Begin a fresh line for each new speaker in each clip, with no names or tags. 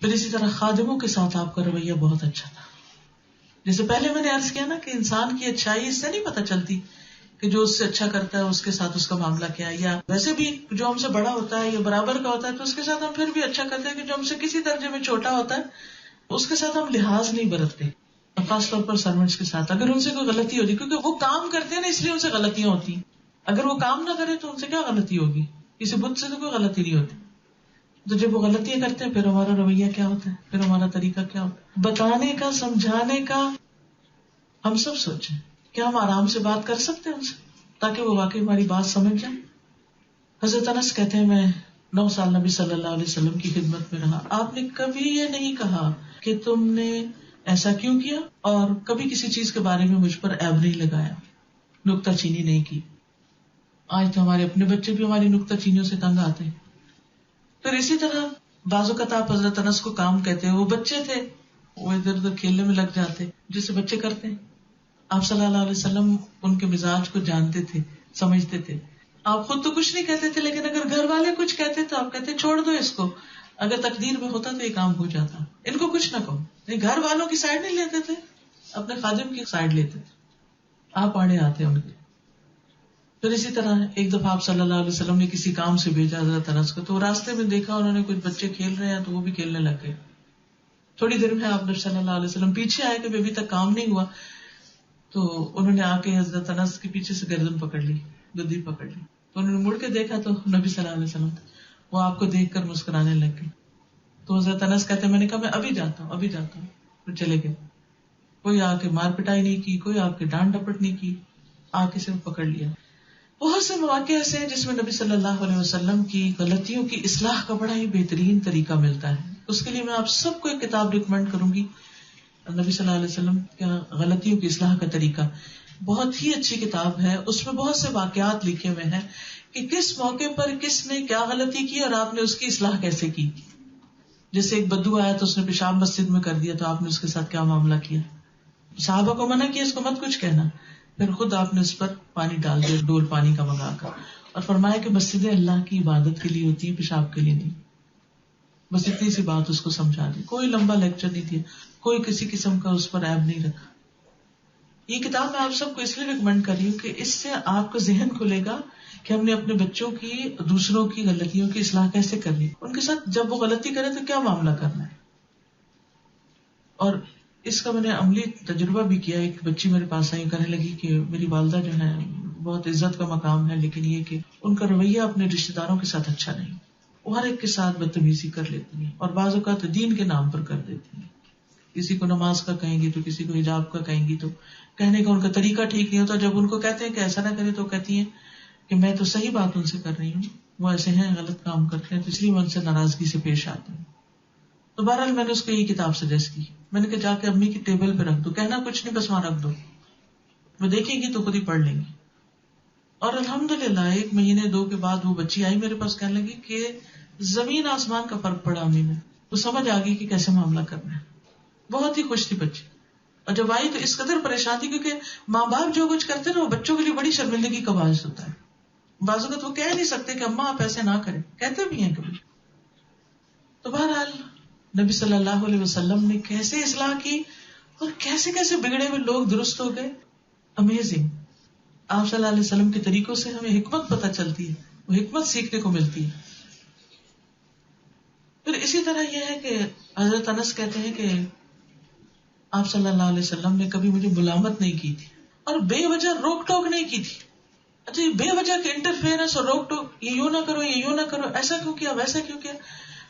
پھر اسی طرح خادموں کے ساتھ آپ کا رویہ بہت اچھا تھا. جیسے پہلے میں نے عرض کیا نا کہ انسان کی اچھائی اس سے نہیں پتہ چلتی کہ جو اس سے اچھا کرتا ہے اس کے ساتھ اس کا معاملہ کیا ہے, یا ویسے بھی جو ہم سے بڑا ہوتا ہے یا برابر کا ہوتا ہے تو اس کے ساتھ ہم پھر بھی اچھا کرتے ہیں, کہ جو ہم سے کسی درجے میں چھوٹا ہوتا ہے اس کے ساتھ ہم لحاظ نہیں برتتے. خاص طور پر سرونٹس کے ساتھ اگر ان سے کوئی غلطی ہوتی, کیونکہ وہ کام کرتے ہیں نا اس لیے ان سے غلطیاں ہوتی ہیں, اگر وہ کام نہ کرے تو ان سے کیا غلطی ہوگی, کسی بت سے تو کوئی غلطی نہیں ہوتی. تو جب وہ غلطیاں کرتے ہیں پھر ہمارا رویہ کیا ہوتا ہے, پھر ہمارا طریقہ کیا ہوتا ہے بتانے کا, سمجھانے کا. ہم سب سوچیں کیا ہم آرام سے بات کر سکتے ہیں ان سے تاکہ وہ واقعی ہماری بات سمجھ جائیں. حضرت انس کہتے ہیں میں 9 سال نبی صلی اللہ علیہ وسلم کی خدمت میں رہا, آپ نے کبھی یہ نہیں کہا کہ تم نے ایسا کیوں کیا, اور کبھی کسی چیز کے بارے میں مجھ پر عیب نہیں لگایا, نکتہ چینی نہیں کی. آج تو ہمارے اپنے بچے بھی ہماری نکتہ چینیوں سے تنگ آتے ہیں. پھر اسی طرح بعض اوقات آپ حضرت انس کو کام کہتے ہیں, وہ بچے تھے, وہ ادھر ادھر کھیلنے میں لگ جاتے جسے بچے کرتے ہیں. آپ صلی اللہ علیہ وسلم ان کے مزاج کو جانتے تھے, سمجھتے تھے. آپ خود تو کچھ نہیں کہتے تھے, لیکن اگر گھر والے کچھ کہتے تو آپ کہتے چھوڑ دو اس کو, اگر تقدیر میں ہوتا تو یہ کام ہو جاتا, ان کو کچھ نہ کہو. گھر والوں کی سائڈ نہیں لیتے تھے, اپنے خادم کی سائڈ لیتے تھے, آپ آڑے آتے ان کے. پھر اسی طرح ایک دفعہ آپ صلی اللہ علیہ وسلم نے کسی کام سے بھیجا حضرت انس کو, تو راستے میں دیکھا انہوں نے کچھ بچے کھیل رہے ہیں تو وہ بھی کھیلنے لگ گئے. تھوڑی دیر میں آپ نے صلی اللہ علیہ وسلم پیچھے آئے کہ ابھی تک کام نہیں ہوا, تو انہوں نے آ کے حضرت انس کے پیچھے سے گردن پکڑ لی, گدی پکڑ لی. تو انہوں نے مڑ کے دیکھا تو نبی صلی اللہ علیہ وسلم وہ آپ کو دیکھ کر مسکرانے لگ گئے. تو حضرت انس کہتے ہیں میں نے کہا میں ابھی جاتا ہوں, ابھی جاتا ہوں. پھر چلے گئے. کوئی آ کے مار پٹائی نہیں کی, کوئی آ کے ڈانٹ ڈپٹ نہیں کی, آ کے صرف پکڑ لیا. بہت سے مواقع ایسے ہیں جس میں نبی صلی اللہ علیہ وسلم کی غلطیوں کی اصلاح کا بڑا ہی بہترین طریقہ ملتا ہے. اس کے لیے میں آپ سب کو ایک کتاب ریکمینڈ کروں گی, نبی صلی اللہ علیہ وسلم کا غلطیوں کی اصلاح کا طریقہ. بہت ہی اچھی کتاب ہے, اس میں بہت سے واقعات لکھے ہوئے ہیں کہ کس موقع پر کس نے کیا غلطی کی اور آپ نے اس کی اصلاح کیسے کی. جیسے ایک بدو آیا تو اس نے پیشاب مسجد میں کر دیا, تو آپ نے اس کے ساتھ کیا معاملہ کیا. صحابہ کو منع کیا اس کو مت کچھ کہنا, پھر خود آپ نے اس پر پانی ڈال دیا, ڈول پانی کا منگا کر, اور فرمایا کہ مسجدیں اللہ کی عبادت کے لیے ہوتی ہیں, پیشاب کے لیے نہیں. بس اتنی سی بات اس کو سمجھا دی, کوئی لمبا لیکچر نہیں دیا, کوئی کسی قسم کا اس پر عیب نہیں رکھا. یہ کتاب میں آپ سب کو اس لیے ریکمینڈ کر رہی ہوں کہ اس سے آپ کا ذہن کھلے گا کہ ہم نے اپنے بچوں کی, دوسروں کی غلطیوں کی اصلاح کیسے کرنی, ان کے ساتھ جب وہ غلطی کرے تو کیا معاملہ کرنا ہے. اور اس کا میں نے عملی تجربہ بھی کیا. ایک بچی میرے پاس آئی, کہنے لگی کہ میری والدہ جو ہے بہت عزت کا مقام ہے, لیکن یہ کہ ان کا رویہ اپنے رشتے داروں کے ساتھ اچھا نہیں, وہ ہر ایک کے ساتھ بدتمیزی کر لیتی ہیں, اور بعض اوقات دین کے نام پر کر دیتی ہیں. کسی کو نماز کا کہیں گی تو کسی کو حجاب کا کہیں گی, تو کہنے کا ان کا طریقہ ٹھیک نہیں ہوتا. جب ان کو کہتے ہیں کہ ایسا نہ کرے تو کہتی ہیں کہ میں تو صحیح بات ان سے کر رہی ہوں, وہ ایسے ہیں غلط کام کرتے ہیں, تو اس لیے میں ان سے ناراضگی سے پیش آتی ہوں. تو بہرحال میں نے اس کو یہی کتاب سجیسٹ کی. میں نے کہا جا کے امی کی ٹیبل پہ رکھ دو, کہنا کچھ نہیں, بس وہاں رکھ دو, وہ دیکھیں گی تو خود ہی پڑھ لیں گی. اور الحمدللہ 1 مہینے 2 کے بعد وہ بچی آئی میرے پاس, کہنے لگی کہ زمین آسمان کا فرق پڑا امی میں, وہ سمجھ آ گئی کہ کیسے معاملہ کرنا ہے. بہت ہی خوش تھی بچی. اور جب آئی تو اس قدر پریشان تھی, کیونکہ ماں باپ جو کچھ کرتے نا وہ بچوں کے لیے بڑی شرمندگی کا باعث ہوتا ہے. بعض اوقات وہ کہہ نہیں سکتے کہ اماں آپ ایسے نہ کریں, کہتے بھی ہیں کبھی. تو بہرحال نبی صلی اللہ علیہ وسلم نے کیسے اصلاح کی اور کیسے کیسے بگڑے ہوئے لوگ درست ہو گئے, امیزنگ. آپ صلی اللہ علیہ وسلم کے طریقوں سے ہمیں حکمت پتہ چلتی ہے, وہ حکمت سیکھنے کو ملتی ہے. پھر اسی طرح یہ ہے کہ حضرت انس کہتے ہیں کہ آپ صلی اللہ علیہ وسلم نے کبھی مجھے ملامت نہیں کی تھی اور بے وجہ روک ٹوک نہیں کی تھی. اچھا یہ بے وجہ کے انٹرفیئرنس اور روک ٹوک, یہ یوں نہ کرو, یہ یوں نہ کرو, ایسا کیوں کیا, ویسا کیوں کیا,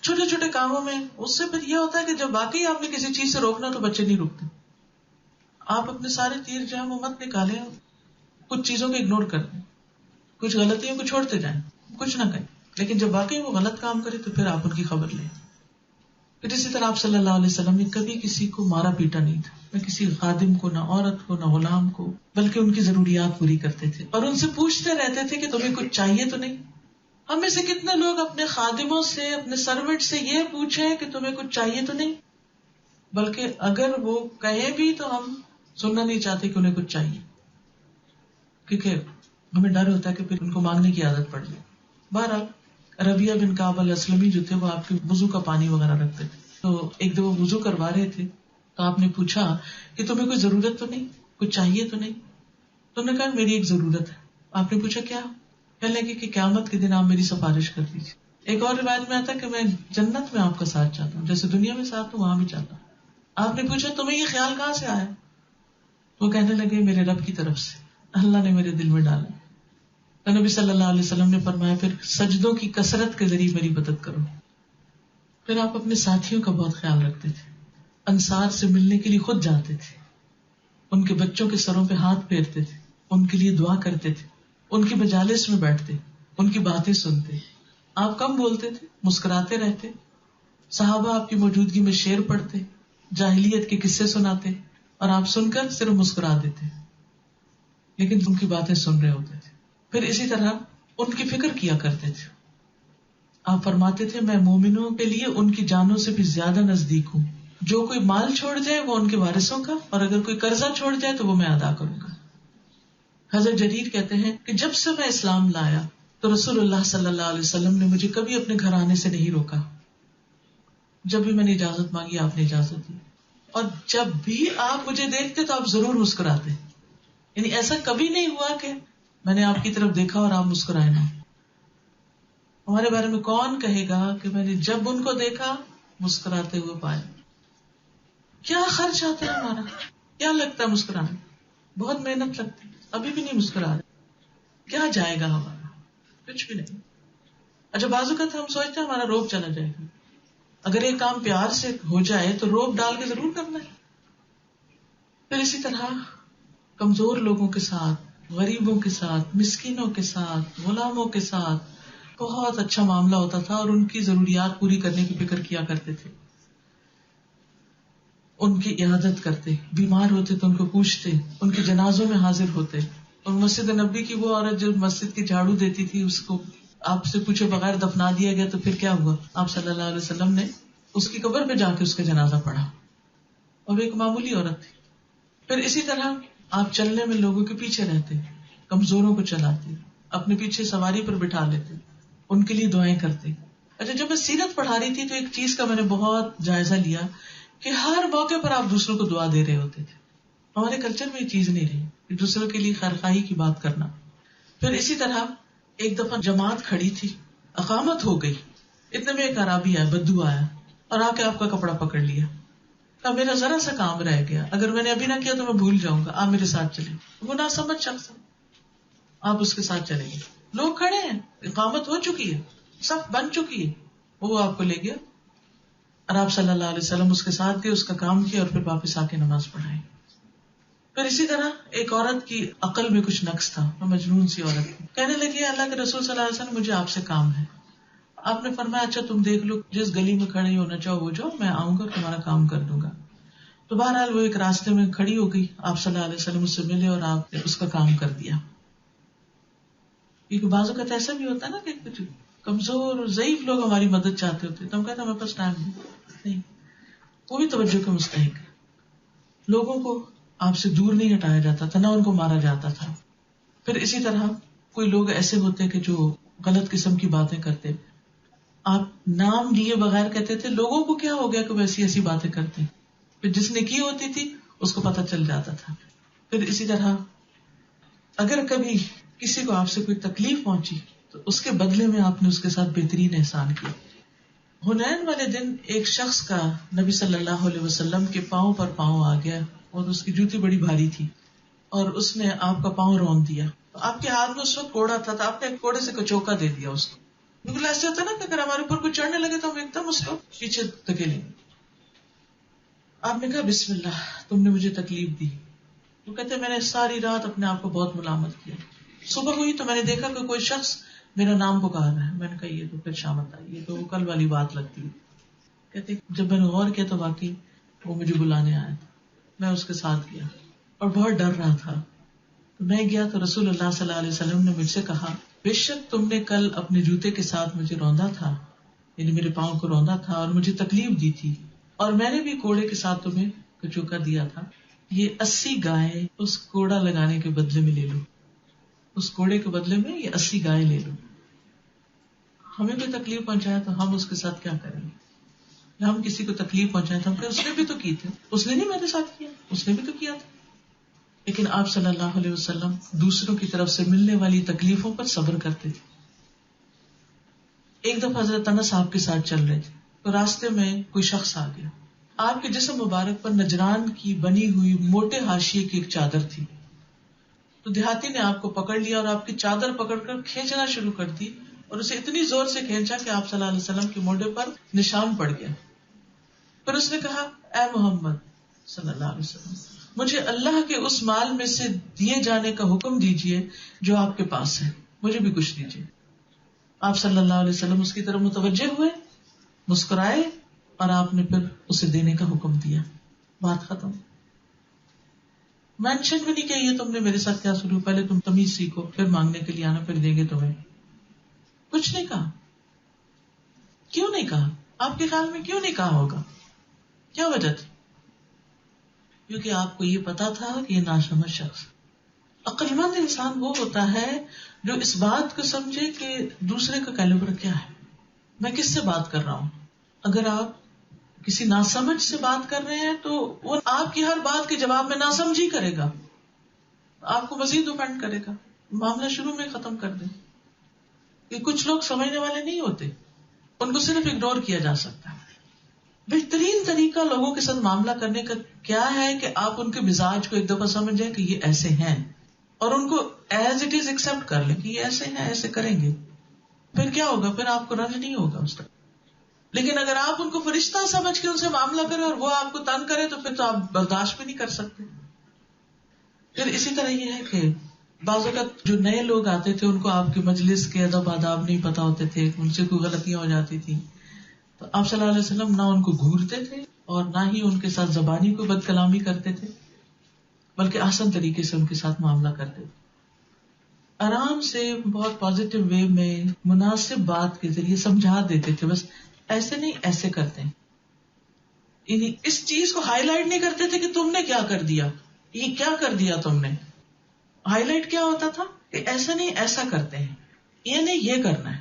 چھوٹے چھوٹے کاموں میں. اس سے پھر یہ ہوتا ہے کہ جب واقعی آپ نے کسی چیز سے روکنا تو بچے نہیں رکتے. آپ اپنے سارے تیر جو ہیں وہ مت نکالیں, کچھ چیزوں کو اگنور کر دیں, کچھ غلطیوں کو چھوڑتے جائیں, کچھ نہ کریں, لیکن جب واقعی وہ غلط کام کرے تو پھر آپ ان کی خبر لیں. پھر اسی طرح آپ صلی اللہ علیہ وسلم نے کبھی کسی کو مارا پیٹا نہیں تھا, نہ کسی خادم کو, نہ عورت کو, نہ غلام کو, بلکہ ان کی ضروریات پوری کرتے تھے اور ان سے پوچھتے رہتے تھے کہ تمہیں کچھ چاہیے تو نہیں. ہم میں سے کتنے لوگ اپنے خادموں سے, اپنے سروینٹ سے یہ پوچھیں کہ تمہیں کچھ چاہیے تو نہیں, بلکہ اگر وہ کہیں بھی تو ہم سننا نہیں چاہتے کہ انہیں کچھ چاہیے, کیونکہ ہمیں ڈر ہوتا ہے کہ پھر ان کو مانگنے کی عادت پڑ جائے. بہرحال ربیعہ بن کعب الاسلمی جو تھے وہ آپ کے وضو کا پانی وغیرہ رکھتے تھے, تو ایک دفعہ وضو کروا رہے تھے تو آپ نے پوچھا کہ تمہیں کوئی ضرورت تو نہیں, کچھ چاہیے تو نہیں؟ تم نے کہا میری ایک ضرورت ہے. آپ نے پوچھا کیا؟ کہنے لگے کہ قیامت کے دن آپ میری سفارش کر دیجیے. ایک اور روایت میں آتا ہے کہ میں جنت میں آپ کا ساتھ چاہتا ہوں, جیسے دنیا میں ساتھ ہوں وہاں بھی چاہتا ہوں. آپ نے پوچھا تمہیں یہ خیال کہاں سے آیا؟ وہ کہنے لگے میرے رب کی طرف سے, اللہ نے میرے دل میں ڈالا. تو نبی صلی اللہ علیہ وسلم نے فرمایا پھر سجدوں کی کثرت کے ذریعے میری مدد کرو. پھر آپ اپنے ساتھیوں کا بہت خیال رکھتے تھے, انصار سے ملنے کے لیے خود جاتے تھے, ان کے بچوں کے سروں پہ ہاتھ پھیرتے تھے, ان کے لیے دعا کرتے تھے, ان کی مجالس میں بیٹھتے, ان کی باتیں سنتے. آپ کم بولتے تھے, مسکراتے رہتے. صحابہ آپ کی موجودگی میں شعر پڑھتے, جاہلیت کے قصے سناتے, اور آپ سن کر صرف مسکرا دیتے, لیکن ان کی باتیں سن رہے ہوتے تھے. پھر اسی طرح ان کی فکر کیا کرتے تھے. آپ فرماتے تھے میں مومنوں کے لیے ان کی جانوں سے بھی زیادہ نزدیک ہوں. جو کوئی مال چھوڑ جائے وہ ان کے وارثوں کا, اور اگر کوئی قرضہ چھوڑ جائے تو وہ میں ادا کروں گا. حضرت جریر کہتے ہیں کہ جب سے میں اسلام لایا تو رسول اللہ صلی اللہ علیہ وسلم نے مجھے کبھی اپنے گھر آنے سے نہیں روکا. جب بھی میں نے اجازت مانگی آپ نے اجازت دی, اور جب بھی آپ مجھے دیکھتے تو آپ ضرور مسکراتے. یعنی ایسا کبھی نہیں ہوا کہ میں نے آپ کی طرف دیکھا اور آپ مسکرائے نہ. ہمارے بارے میں کون کہے گا کہ میں نے جب ان کو دیکھا مسکراتے ہوئے پائے؟ کیا خرچ آتا ہے ہمارا, کیا لگتا ہے مسکرانے, بہت محنت لگتی, ابھی بھی نہیں مسکرا رہے. کیا جائے گا ہمارا؟ کچھ بھی نہیں. اچھا بازو کا ہم سوچتے ہیں ہمارا روب چلا جائے گا. اگر ایک کام پیار سے ہو جائے تو روب ڈال کے ضرور کرنا ہے. پھر اسی طرح کمزور لوگوں کے ساتھ, غریبوں کے ساتھ, مسکینوں کے ساتھ, غلاموں کے ساتھ بہت اچھا معاملہ ہوتا تھا, اور ان کی ضروریات پوری کرنے کی فکر کیا کرتے تھے. ان کی عیادت کرتے, بیمار ہوتے تو ان کو پوچھتے, ان کے جنازوں میں حاضر ہوتے. اور مسجد نبی کی وہ عورت جو مسجد کی جھاڑو دیتی تھی, اس کو آپ سے پوچھے بغیر دفنا دیا گیا تو پھر کیا ہوا؟ آپ صلی اللہ علیہ وسلم نے اس کی قبر پہ جا کے اس کا جنازہ پڑھا, اور ایک معمولی عورت تھی. پھر اسی طرح آپ چلنے میں لوگوں کے پیچھے رہتے, کمزوروں کو چلاتے, اپنے پیچھے سواری پر بٹھا لیتے, ان کے لیے دعائیں کرتے. اچھا جب میں سیرت پڑھا رہی تھی تو ایک چیز کا میں نے بہت جائزہ لیا کہ ہر موقع پر آپ دوسروں کو دعا دے رہے ہوتے تھے. ہمارے کلچر میں یہ چیز نہیں رہی کہ دوسروں کے لیے خیرخواہی کی بات کرنا. پھر اسی طرح ایک دفعہ جماعت کھڑی تھی, اقامت ہو گئی, اتنے میں ایک عرابی آیا, بدو آیا, اور آ کے آپ کا کپڑا پکڑ لیا. اب میرا ذرا سا کام رہ گیا, اگر میں نے ابھی نہ کیا تو میں بھول جاؤں گا, آپ میرے ساتھ چلیں. وہ نہ سمجھ شخص, آپ اس کے ساتھ چلیں گے. لوگ کھڑے ہیں, اقامت ہو چکی ہے, سب بن چکی ہے, وہ آپ کو لے گیا, اور آپ صلی اللہ علیہ وسلم اس کے ساتھ گئے, اس کا کام کیا, اور پھر واپس آ کے نماز پڑھائی. پھر اسی طرح ایک عورت کی عقل میں کچھ نقص تھا, مجنون سی عورت تھی, کہنے لگی اللہ کے رسول صلی اللہ علیہ وسلم مجھے آپ سے کام ہے. آپ نے فرمایا اچھا تم دیکھ لو, جس گلی میں کھڑے ہونا چاہو وہ جاؤ, میں آؤں گا تمہارا کام کر دوں گا. تو بہرحال وہ ایک راستے میں کھڑی ہو گئی, آپ صلی اللہ علیہ وسلم اس سے ملے اور آپ نے اس کا کام کر دیا. کیونکہ بعض اوقات ایسا بھی ہوتا ہے نا کہ کچھ کمزور اور ضعیف لوگ ہماری مدد چاہتے ہوتے, تو ہم کہتے ہیں ہمارے پاس ٹائم نہیں. وہ بھی توجہ کے مستحق ہے. لوگوں کو آپ سے دور نہیں ہٹایا جاتا تھا, نہ ان کو مارا جاتا تھا. پھر اسی طرح کوئی لوگ ایسے ہوتے کہ جو غلط قسم کی باتیں کرتے, آپ نام لیے بغیر کہتے تھے لوگوں کو کیا ہو گیا کہ وہ ایسی ایسی باتیں کرتے, پھر جس نے کی ہوتی تھی اس کو پتہ چل جاتا تھا. پھر اسی طرح اگر کبھی کسی کو آپ سے کوئی تکلیف پہنچی تو اس کے بدلے میں آپ نے اس کے ساتھ بہترین احسان کیا. حنین والے دن ایک شخص کا نبی صلی اللہ علیہ وسلم کے پاؤں پر پاؤں آ گیا, اور اس کی جوتی بڑی بھاری تھی, اور اس نے آپ کا پاؤں روند دیا. آپ کے ہاتھ میں اس وقت کوڑا تھا, آپ نے ایک کوڑے سے کچوکا دے دیا اس کو. بالکل ایسے ہوتا ہے نا کہ اگر ہمارے اوپر کوئی چڑھنے لگے تو ہم ایک دم اس کو پیچھے دھکیلیں. آپ نے کہا بسم اللہ, تم نے مجھے تکلیف دی. وہ کہتے میں نے ساری رات اپنے آپ کو بہت ملامت کیا. صبح ہوئی تو میں نے دیکھا کہ کوئی شخص میرا نام پکار رہا ہے. میں نے کہا یہ تو پھر شامت آئی, یہ تو وہ کل والی بات لگتی ہے. کہتے جب میں نے غور کیا تو واقعی وہ مجھے بلانے آیا تھا. میں اس کے ساتھ گیا اور بہت ڈر رہا تھا. میں گیا تو رسول اللہ صلی اللہ علیہ وسلم نے مجھ سے کہا بے شک تم نے کل اپنے جوتے کے ساتھ مجھے روندا تھا, یعنی میرے پاؤں کو روندا تھا اور مجھے تکلیف دی تھی, اور میں نے بھی کوڑے کے ساتھ تمہیں کچوکا دیا تھا. یہ 80 گائے اس کوڑا لگانے کے بدلے میں لے لو, اس کوڑے کے بدلے میں یہ 80 گائے لے لو. ہمیں کوئی تکلیف پہنچایا تو ہم اس کے ساتھ کیا کریں گے؟ ہم کسی کو تکلیف پہنچائیں تو ہم کہیں اس نے بھی تو کی تھی، اس نے نہیں میرے ساتھ کیا، اس نے بھی تو کیا تھا. لیکن آپ صلی اللہ علیہ وسلم دوسروں کی طرف سے ملنے والی تکلیفوں پر صبر کرتے تھے. ایک دفعہ حضرت انس آپ کے ساتھ چل رہے تھے تو راستے میں کوئی شخص آ گیا. آپ کے جسم مبارک پر نجران کی بنی ہوئی موٹے حاشیے کی ایک چادر تھی. تو دیہاتی نے آپ کو پکڑ لیا اور آپ کی چادر پکڑ کر کھینچنا شروع کر دی اور اسے اتنی زور سے کھینچا کہ آپ صلی اللہ علیہ وسلم کے موڈے پر نشان پڑ گیا. پھر اس نے کہا اے محمد صلی اللہ علیہ وسلم، مجھے اللہ کے اس مال میں سے دیے جانے کا حکم دیجئے جو آپ کے پاس ہے، مجھے بھی کچھ دیجئے. آپ صلی اللہ علیہ وسلم اس کی طرف متوجہ ہوئے، مسکرائے اور آپ نے پھر اسے دینے کا حکم دیا. بات ختم. مینشن بھی نہیں کہ یہ تم نے میرے ساتھ کیا سلوک، پہلے تم تمیز سیکھو پھر مانگنے کے لیے آنا، پھر دیں گے تمہیں. کچھ نہیں کہا. کیوں نہیں کہا؟ آپ کے خیال میں کیوں نہیں کہا ہوگا؟ کیا وجہ تھی؟ کیونکہ آپ کو یہ پتا تھا کہ یہ ناسمجھ شخص. عقل مند انسان وہ ہوتا ہے جو اس بات کو سمجھے کہ دوسرے کا کیلیبر کیا ہے، میں کس سے بات کر رہا ہوں. اگر آپ کسی ناسمجھ سے بات کر رہے ہیں تو وہ آپ کی ہر بات کے جواب میں ناسمجھی کرے گا، آپ کو مزید اوفینڈ کرے گا. معاملہ شروع میں ختم کر دیں. کہ کچھ لوگ سمجھنے والے نہیں ہوتے، ان کو صرف اگنور کیا جا سکتا ہے. بہترین طریقہ لوگوں کے ساتھ معاملہ کرنے کا کیا ہے کہ آپ ان کے مزاج کو ایک دفعہ سمجھیں کہ یہ ایسے ہیں اور ان کو ایز اٹ از ایکسپٹ کر لیں کہ یہ ایسے ہیں، ایسے کریں گے. پھر کیا ہوگا؟ پھر آپ کو رنج نہیں ہوگا اس طرح. لیکن اگر آپ ان کو فرشتہ سمجھ کے ان سے معاملہ کریں اور وہ آپ کو تنگ کرے تو پھر تو آپ برداشت بھی نہیں کر سکتے. پھر اسی طرح یہ ہے کہ بعض اوقات جو نئے لوگ آتے تھے ان کو آپ کے مجلس کے ادب آداب نہیں پتا ہوتے تھے، ان سے کوئی غلطیاں ہو جاتی تھی، تو آپ صلی اللہ علیہ وسلم نہ ان کو گھورتے تھے اور نہ ہی ان کے ساتھ زبانی کوئی بد کلامی کرتے تھے، بلکہ آسان طریقے سے ان کے ساتھ معاملہ کرتے تھے. آرام سے بہت پازیٹیو وے میں مناسب بات کے ذریعے سمجھا دیتے تھے. بس ایسے نہیں، ایسے کرتے ہیں. یعنی اس چیز کو ہائی لائٹ نہیں کرتے تھے کہ تم نے کیا کر دیا، یہ کیا کر دیا تم نے. ہائی لائٹ کیا ہوتا تھا کہ ایسا نہیں، ایسا کرتے ہیں، یہ نہیں، یہ کرنا ہے.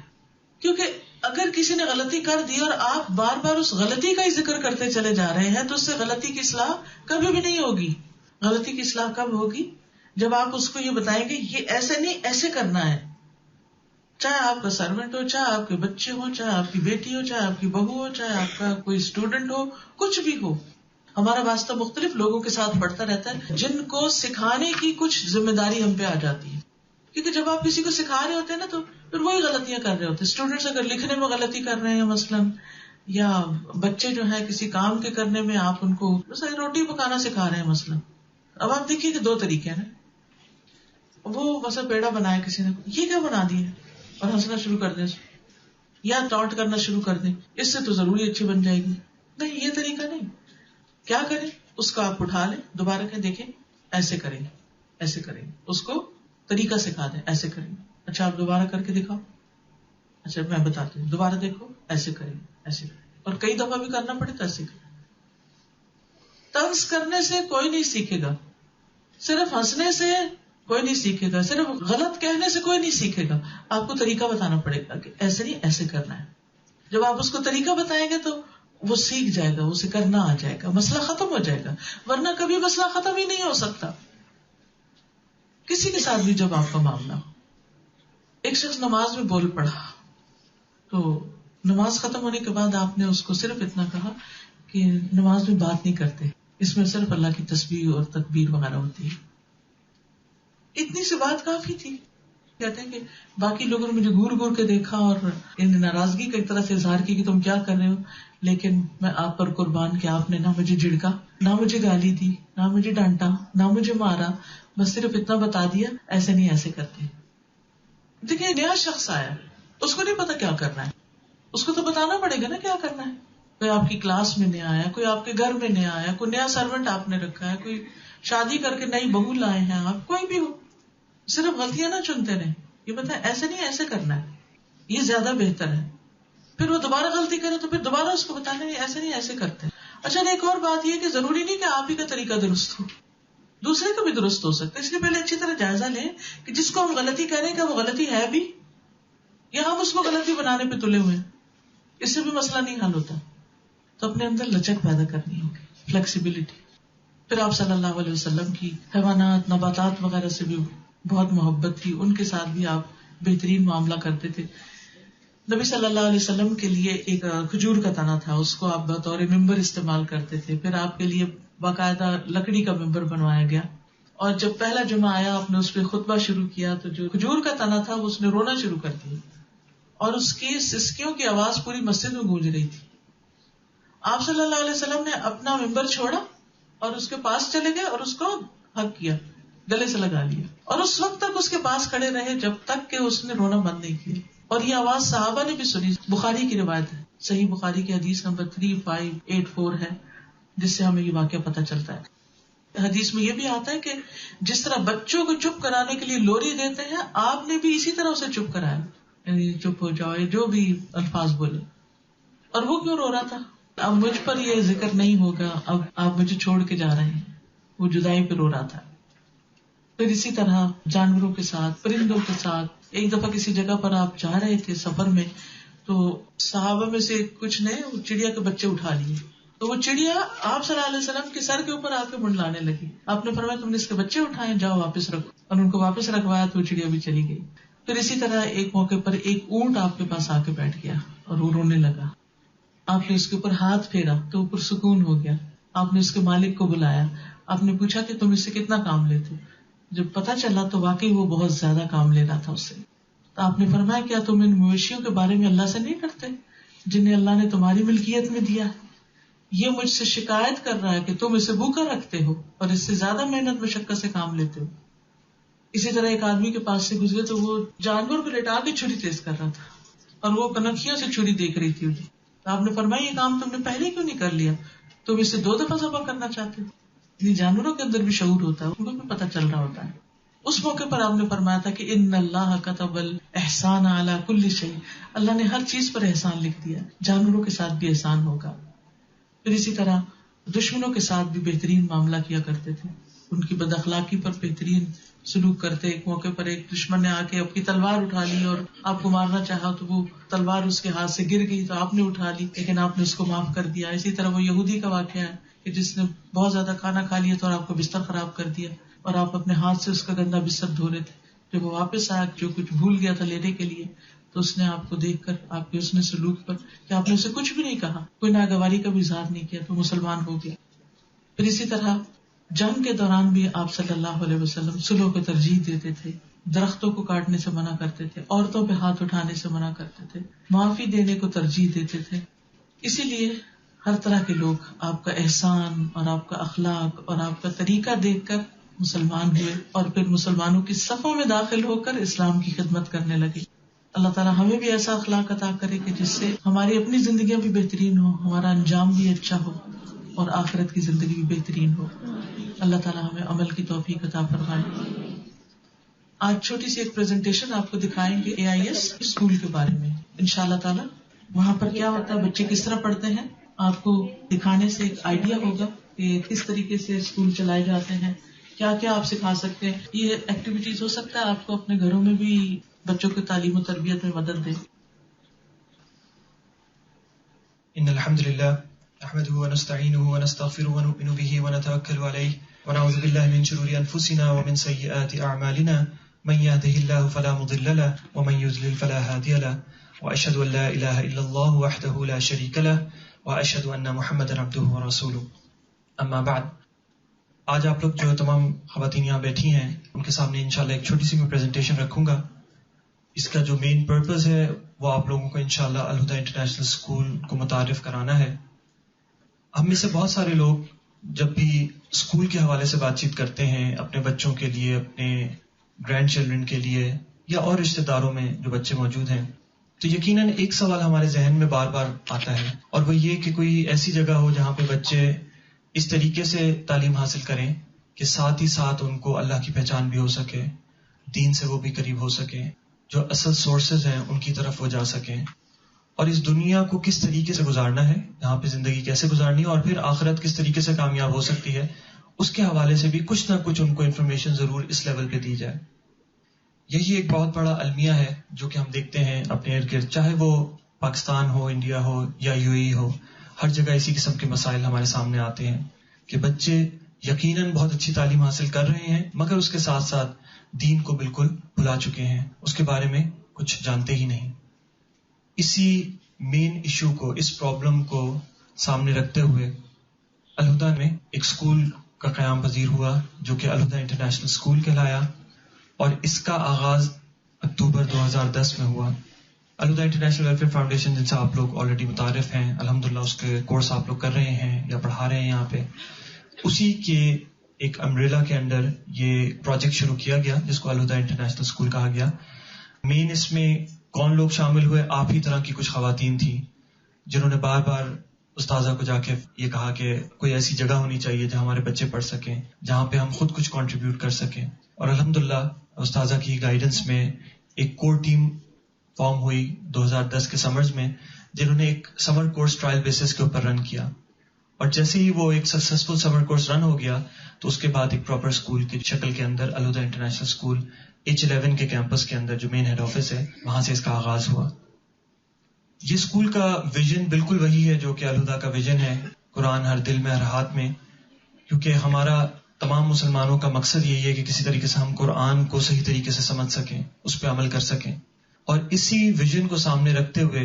کیونکہ اگر کسی نے غلطی کر دی اور آپ بار بار اس غلطی کا ہی ذکر کرتے چلے جا رہے ہیں تو اس سے غلطی کی اصلاح کبھی بھی نہیں ہوگی. غلطی کی اصلاح کب ہوگی؟ جب آپ اس کو یہ بتائیں گے یہ ایسے نہیں، ایسے کرنا ہے. چاہے آپ کا سروینٹ ہو، چاہے آپ کے بچے ہو، چاہے آپ کی بیٹی ہو، چاہے آپ کی بہو ہو، چاہے آپ کا کوئی اسٹوڈنٹ ہو، کچھ بھی ہو. ہمارا واسطہ مختلف لوگوں کے ساتھ بڑھتا رہتا ہے جن کو سکھانے کی کچھ ذمہ داری ہم پہ آ جاتی ہے. کیونکہ جب آپ کسی کو سکھا رہے ہوتے ہیں نا تو پھر وہی غلطیاں کر رہے ہوتے ہیں. اسٹوڈینٹس اگر لکھنے میں غلطی کر رہے ہیں مثلاً، یا بچے جو ہیں کسی کام کے کرنے میں آپ ان کو روٹی پکانا سکھا رہے ہیں مثلاً. اب آپ دیکھیے کہ دو طریقے ہیں نا. وہ مثلا پیڑا بنایا کسی نے، یہ کیا بنا دیا، اور ہنسنا شروع کر دیں یا ٹانٹ کرنا شروع کر دیں، اس سے تو ضروری اچھی بن جائے گی. نہیں، یہ طریقہ نہیں. کیا کریں؟ اس کو آپ اٹھا لیں، دوبارہ کہیں دیکھیں ایسے کریں گے، ایسے کریں گے، اس کو طریقہ سکھا دیں، ایسے کریں گے. اچھا آپ دوبارہ کر کے دکھاؤ. اچھا میں بتاتی ہوں، دوبارہ دیکھو، ایسے کریں گے، ایسے کریں گے. اور کئی دفعہ بھی کرنا پڑے تو ایسے کریں. طنز کرنے سے کوئی نہیں سیکھے گا، صرف ہنسنے سے کوئی نہیں سیکھے گا، صرف غلط کہنے سے کوئی نہیں سیکھے گا. آپ کو طریقہ بتانا پڑے گا کہ ایسے نہیں، ایسے کرنا ہے. جب آپ اس کو طریقہ بتائیں گے تو وہ سیکھ جائے گا، اسے کرنا آ جائے گا، مسئلہ ختم ہو جائے گا. ورنہ کبھی مسئلہ ختم ہی نہیں ہو سکتا کسی کے ساتھ بھی. جب آپ کا معاملہ ہو، ایک شخص نماز میں بول پڑا تو نماز ختم ہونے کے بعد آپ نے اس کو صرف اتنا کہا کہ نماز میں بات نہیں کرتے، اس میں صرف اللہ کی تسبیح اور تکبیر وغیرہ ہوتی ہے. اتنی سی بات کافی تھی. کہتے ہیں کہ باقی لوگوں نے مجھے گور گور کے دیکھا اور ان ناراضگی کا ایک طرح سے اظہار کی کہ تم کیا کر رہے ہو، لیکن میں آپ پر قربان کہ آپ نے نہ مجھے جھڑکا، نہ مجھے گالی دی، نہ مجھے ڈانٹا، نہ مجھے مارا، بس صرف اتنا بتا دیا ایسے نہیں، ایسے کرتے. دیکھیں نیا شخص آیا، اس کو نہیں پتا کیا کرنا ہے، اس کو تو بتانا پڑے گا نا کیا کرنا ہے. کوئی آپ کی کلاس میں نیا آیا، کوئی آپ کے گھر میں نیا آیا، کوئی نیا سرونٹ آپ نے رکھا ہے، کوئی شادی کر کے نئی بہو لائے ہیں آپ، کوئی بھی ہو، صرف غلطیاں نہ چنتے رہیں. یہ بتائیں ایسے نہیں، ایسے کرنا ہے، یہ زیادہ بہتر ہے. پھر وہ دوبارہ غلطی کرے تو پھر دوبارہ اس کو بتانا نہیں، ایسے نہیں، ایسے کرتے ہیں. اچھا ایک اور بات یہ کہ ضروری نہیں کہ آپ ہی کا طریقہ درست ہو، دوسرے کا بھی درست ہو سکتا ہے. اس لیے پہلے اچھی طرح جائزہ لیں کہ جس کو ہم غلطی کہہ رہے ہیں کہ وہ غلطی ہے بھی یا ہم اس کو غلطی بنانے پہ تلے ہوئے ہیں. اس سے بھی مسئلہ نہیں حل ہوتا. تو اپنے اندر لچک پیدا کرنی ہوگی, فلیکسیبلٹی. پھر آپ صلی اللہ علیہ وسلم کی حیوانات, نباتات وغیرہ سے بھی بہت محبت تھی, ان کے ساتھ بھی آپ بہترین معاملہ کرتے تھے. نبی صلی اللہ علیہ وسلم کے لیے ایک کھجور کا تنا تھا, اس کو آپ بطور ممبر استعمال کرتے تھے. پھر آپ کے لیے باقاعدہ لکڑی کا ممبر بنوایا گیا, اور جب پہلا جمعہ آیا آپ نے اس پہ خطبہ شروع کیا تو جو کھجور کا تنا تھا اس نے رونا شروع کر دیا, اور اس کی سسکیوں کی آواز پوری مسجد میں گونج رہی تھی. آپ صلی اللہ علیہ وسلم نے اپنا ممبر چھوڑا اور اس کے پاس چلے گئے اور اس کو ہگ کیا, گلے سے لگا لیا, اور اس وقت تک اس کے پاس کھڑے رہے جب تک کہ اس نے رونا بند نہیں کیا. اور یہ آواز صحابہ نے بھی سنی. بخاری کی روایت ہے, صحیح بخاری کی حدیث نمبر 3584 ہے, جس سے ہمیں یہ واقعہ پتہ چلتا ہے. حدیث میں یہ بھی آتا ہے کہ جس طرح بچوں کو چپ کرانے کے لیے لوری دیتے ہیں, آپ نے بھی اسی طرح اسے چپ کرایا, یعنی چپ ہو جاؤ, جو بھی الفاظ بولے. اور وہ کیوں رو رہا تھا؟ اب مجھ پر یہ ذکر نہیں ہوگا, اب آپ مجھے چھوڑ کے جا رہے ہیں, وہ جدائی پہ رو رہا تھا. پھر اسی طرح جانوروں کے ساتھ, پرندوں کے ساتھ. ایک دفعہ کسی جگہ پر آپ جا رہے تھے سفر میں, تو صحابہ میں سے کچھ نے چڑیا کے بچے اٹھا لیے, تو وہ چڑیا آپ صلی اللہ علیہ وسلم کے سر کے اوپر آ کے منڈلانے لگی. آپ نے فرمایا تم نے اس کے بچے اٹھائے, جاؤ واپس رکھو, اور ان کو واپس رکھوایا تو وہ چڑیا بھی چلی گئی. پھر اسی طرح ایک موقع پر ایک اونٹ آپ کے پاس آ کے بیٹھ گیا اور وہ رونے لگا. آپ نے اس کے اوپر ہاتھ پھیرا تو اوپر سکون ہو گیا. آپ نے اس کے مالک کو بلایا, آپ نے پوچھا کہ تم اس سے کتنا کام لیتے ہو. جب پتا چلا تو واقعی وہ بہت زیادہ کام لے رہا تھا اس سے. تو آپ نے فرمایا کیا تم ان مویشیوں کے بارے میں اللہ سے نہیں ڈرتے جنہیں اللہ نے تمہاری ملکیت میں دیا ہے؟ یہ مجھ سے شکایت کر رہا ہے کہ تم اسے بھوکا رکھتے ہو اور اس سے زیادہ محنت مشقت سے کام لیتے ہو. اسی طرح ایک آدمی کے پاس سے گزرے تو وہ جانور کو لٹا کے چھری تیز کر رہا تھا اور وہ کنکھیوں سے چھری دیکھ رہی تھی. تو آپ نے فرمایا یہ کام تم نے پہلے کیوں نہیں کر لیا, تم اسے 2 دفعہ ذبح کرنا چاہتے ہو. یہ جانوروں کے اندر بھی شعور ہوتا ہے, ان کو بھی پتہ چل رہا ہوتا ہے. اس موقع پر آپ نے فرمایا تھا کہ ان اللہ کتب الاحسان علی کل شیء, اللہ نے ہر چیز پر احسان لکھ دیا, جانوروں کے ساتھ بھی احسان ہوگا. پھر اسی طرح دشمنوں کے ساتھ بھی بہترین معاملہ کیا کرتے تھے, ان کی بد اخلاقی پر بہترین سلوک کرتے. ایک موقع پر ایک دشمن نے آ کے اپنی تلوار اٹھا لی اور آپ کو مارنا چاہا, تو وہ تلوار اس کے ہاتھ سے گر گئی تو آپ نے اٹھا لی, لیکن آپ نے اس کو معاف کر دیا. اسی طرح وہ یہودی کا واقعہ ہے کہ جس نے بہت زیادہ کھانا کھا لیا تو آپ کو بستر خراب کر دیا, اور آپ اپنے ہاتھ سے اس کا گندا بستر دھو رہے تھے. جب وہ واپس آیا, جو کچھ بھول گیا تھا لینے کے لیے, تو اس نے آپ کو دیکھ کر آپ کے اس نے سلوک پر کہ آپ نے اسے کچھ بھی نہیں کہا, کوئی ناگواری کا بھی اظہار نہیں کیا, تو مسلمان ہو گیا. پھر اسی طرح جنگ کے دوران بھی آپ صلی اللہ علیہ وسلم صلح کو ترجیح دیتے تھے, درختوں کو کاٹنے سے منع کرتے تھے, عورتوں پہ ہاتھ اٹھانے سے منع کرتے تھے, معافی دینے کو ترجیح دیتے تھے. اسی لیے ہر طرح کے لوگ آپ کا احسان اور آپ کا اخلاق اور آپ کا طریقہ دیکھ کر مسلمان ہوئے, اور پھر مسلمانوں کی صفوں میں داخل ہو کر اسلام کی خدمت کرنے لگے. اللہ تعالیٰ ہمیں بھی ایسا اخلاق عطا کرے کہ جس سے ہماری اپنی زندگیاں بھی بہترین ہو, ہمارا انجام بھی اچھا ہو, اور آخرت کی زندگی بھی بہترین ہو. اللہ تعالیٰ ہمیں عمل کی توفیق عطا فرمائے. آج چھوٹی سی ایک پریزنٹیشن آپ کو دکھائیں گے AIS اسکول کے بارے میں. انشاءاللہ تعالیٰ وہاں پر کیا ہوتا ہے, بچے کس طرح پڑھتے ہیں, آپ کو دکھانے سے ایک آئیڈیا ہوگا کہ کس طریقے سے اسکول چلائے جاتے ہیں, کیا کیا آپ سکھا سکتے ہیں. یہ ایکٹیویٹیز ہو سکتا ہے آپ کو اپنے گھروں میں بھی بچوں کی تعلیم و تربیت میں مدد دے.
ان الحمد للہ نحمده ونستعینه ونستغفره ونؤمن به ونتوکل علیہ ونعوذ باللہ من شرور انفسنا ومن سیئات اعمالنا من يهده الله فلا مضل له ومن يضلل فلا هادي له واشهد ان لا اله الا الله وحده لا شريك له واشهد ان محمدا عبده ورسوله. اما بعد, آج آپ لوگ جو تمام خواتین یہاں بیٹھی ہیں ان کے سامنے انشاءاللہ ایک چھوٹی سی میں پریزنٹیشن رکھوں گا. اس کا جو مین پرپز ہے وہ آپ لوگوں کو انشاءاللہ الہدیٰ انٹرنیشنل اسکول کو متعارف کرانا ہے. ہم میں سے بہت سارے لوگ جب بھی اسکول کے حوالے سے بات چیت کرتے ہیں اپنے بچوں کے لیے, اپنے گرینڈ چلڈرن کے لیے, یا اور رشتہ داروں میں جو بچے موجود ہیں, تو یقیناً ایک سوال ہمارے ذہن میں بار بار آتا ہے, اور وہ یہ کہ کوئی ایسی جگہ ہو جہاں پہ بچے اس طریقے سے تعلیم حاصل کریں کہ ساتھ ہی ساتھ ان کو اللہ کی پہچان بھی ہو سکے, دین سے وہ بھی قریب ہو سکیں, جو اصل سورسز ہیں ان کی طرف وہ جا سکیں, اور اس دنیا کو کس طریقے سے گزارنا ہے, یہاں پہ زندگی کیسے گزارنی ہے, اور پھر آخرت کس طریقے سے کامیاب ہو سکتی ہے, اس کے حوالے سے بھی کچھ نہ کچھ ان کو انفارمیشن ضرور اس لیول پہ دی جائے. یہی ایک بہت بڑا المیہ ہے جو کہ ہم دیکھتے ہیں اپنے ارد گرد, چاہے وہ پاکستان ہو, انڈیا ہو یا UAE ہو. ہر جگہ اسی قسم کے مسائل ہمارے سامنے آتے ہیں کہ بچے یقیناً بہت اچھی تعلیم حاصل کر رہے ہیں مگر اس کے ساتھ ساتھ دین کو بالکل بھلا چکے ہیں، اس کے بارے میں کچھ جانتے ہی نہیں. اسی مین ایشو کو، اس پرابلم کو سامنے رکھتے ہوئے الہدیٰ میں ایک اسکول کا قیام پذیر ہوا جو کہ الہدیٰ انٹرنیشنل اسکول کہلایا، اور اس کا آغاز اکتوبر 2010 میں ہوا. الہدیٰ انٹرنیشنل ویلفیئر فاؤنڈیشن جن سے آپ لوگ آلریڈی متعارف ہیں، الحمدللہ اس کے کورس آپ لوگ کر رہے ہیں یا پڑھا رہے ہیں یہاں پہ، اسی کے ایک امبریلا کے انڈر یہ پروجیکٹ شروع کیا گیا جس کو الہدیٰ انٹرنیشنل اسکول کہا گیا. مین اس میں کون لوگ شامل ہوئے؟ آپ ہی طرح کی کچھ خواتین تھیں جنہوں نے بار بار استاذہ کو جا کے یہ کہا کہ کوئی ایسی جگہ ہونی چاہیے جہاں ہمارے بچے پڑھ سکیں، جہاں پہ ہم خود کچھ کنٹریبیوٹ کر سکیں. اور الحمدللہ استاذہ کی گائیڈنس میں ایک کور ٹیم فارم ہوئی 2010 کے سمرز میں، جنہوں نے ایک سمر کورس ٹرائل بیسس کے اوپر رن کیا. اور جیسے ہی وہ ایک سکسیسفل سمر کورس رن ہو گیا تو اس کے بعد ایک پراپر اسکول کی شکل کے اندر الہدیٰ انٹرنیشنل اسکول H11 کے کیمپس کے اندر جو مین ہیڈ آفس ہے وہاں سے اس کا آغاز ہوا. یہ اسکول کا ویژن بالکل وہی ہے جو کہ الہدیٰ کا ویژن ہے، قرآن ہر دل میں ہر ہاتھ میں، کیونکہ ہمارا تمام مسلمانوں کا مقصد یہی ہے کہ کسی طریقے سے ہم قرآن کو صحیح طریقے سے سمجھ سکیں، اس پہ عمل کر سکیں. اور اسی ویژن کو سامنے رکھتے ہوئے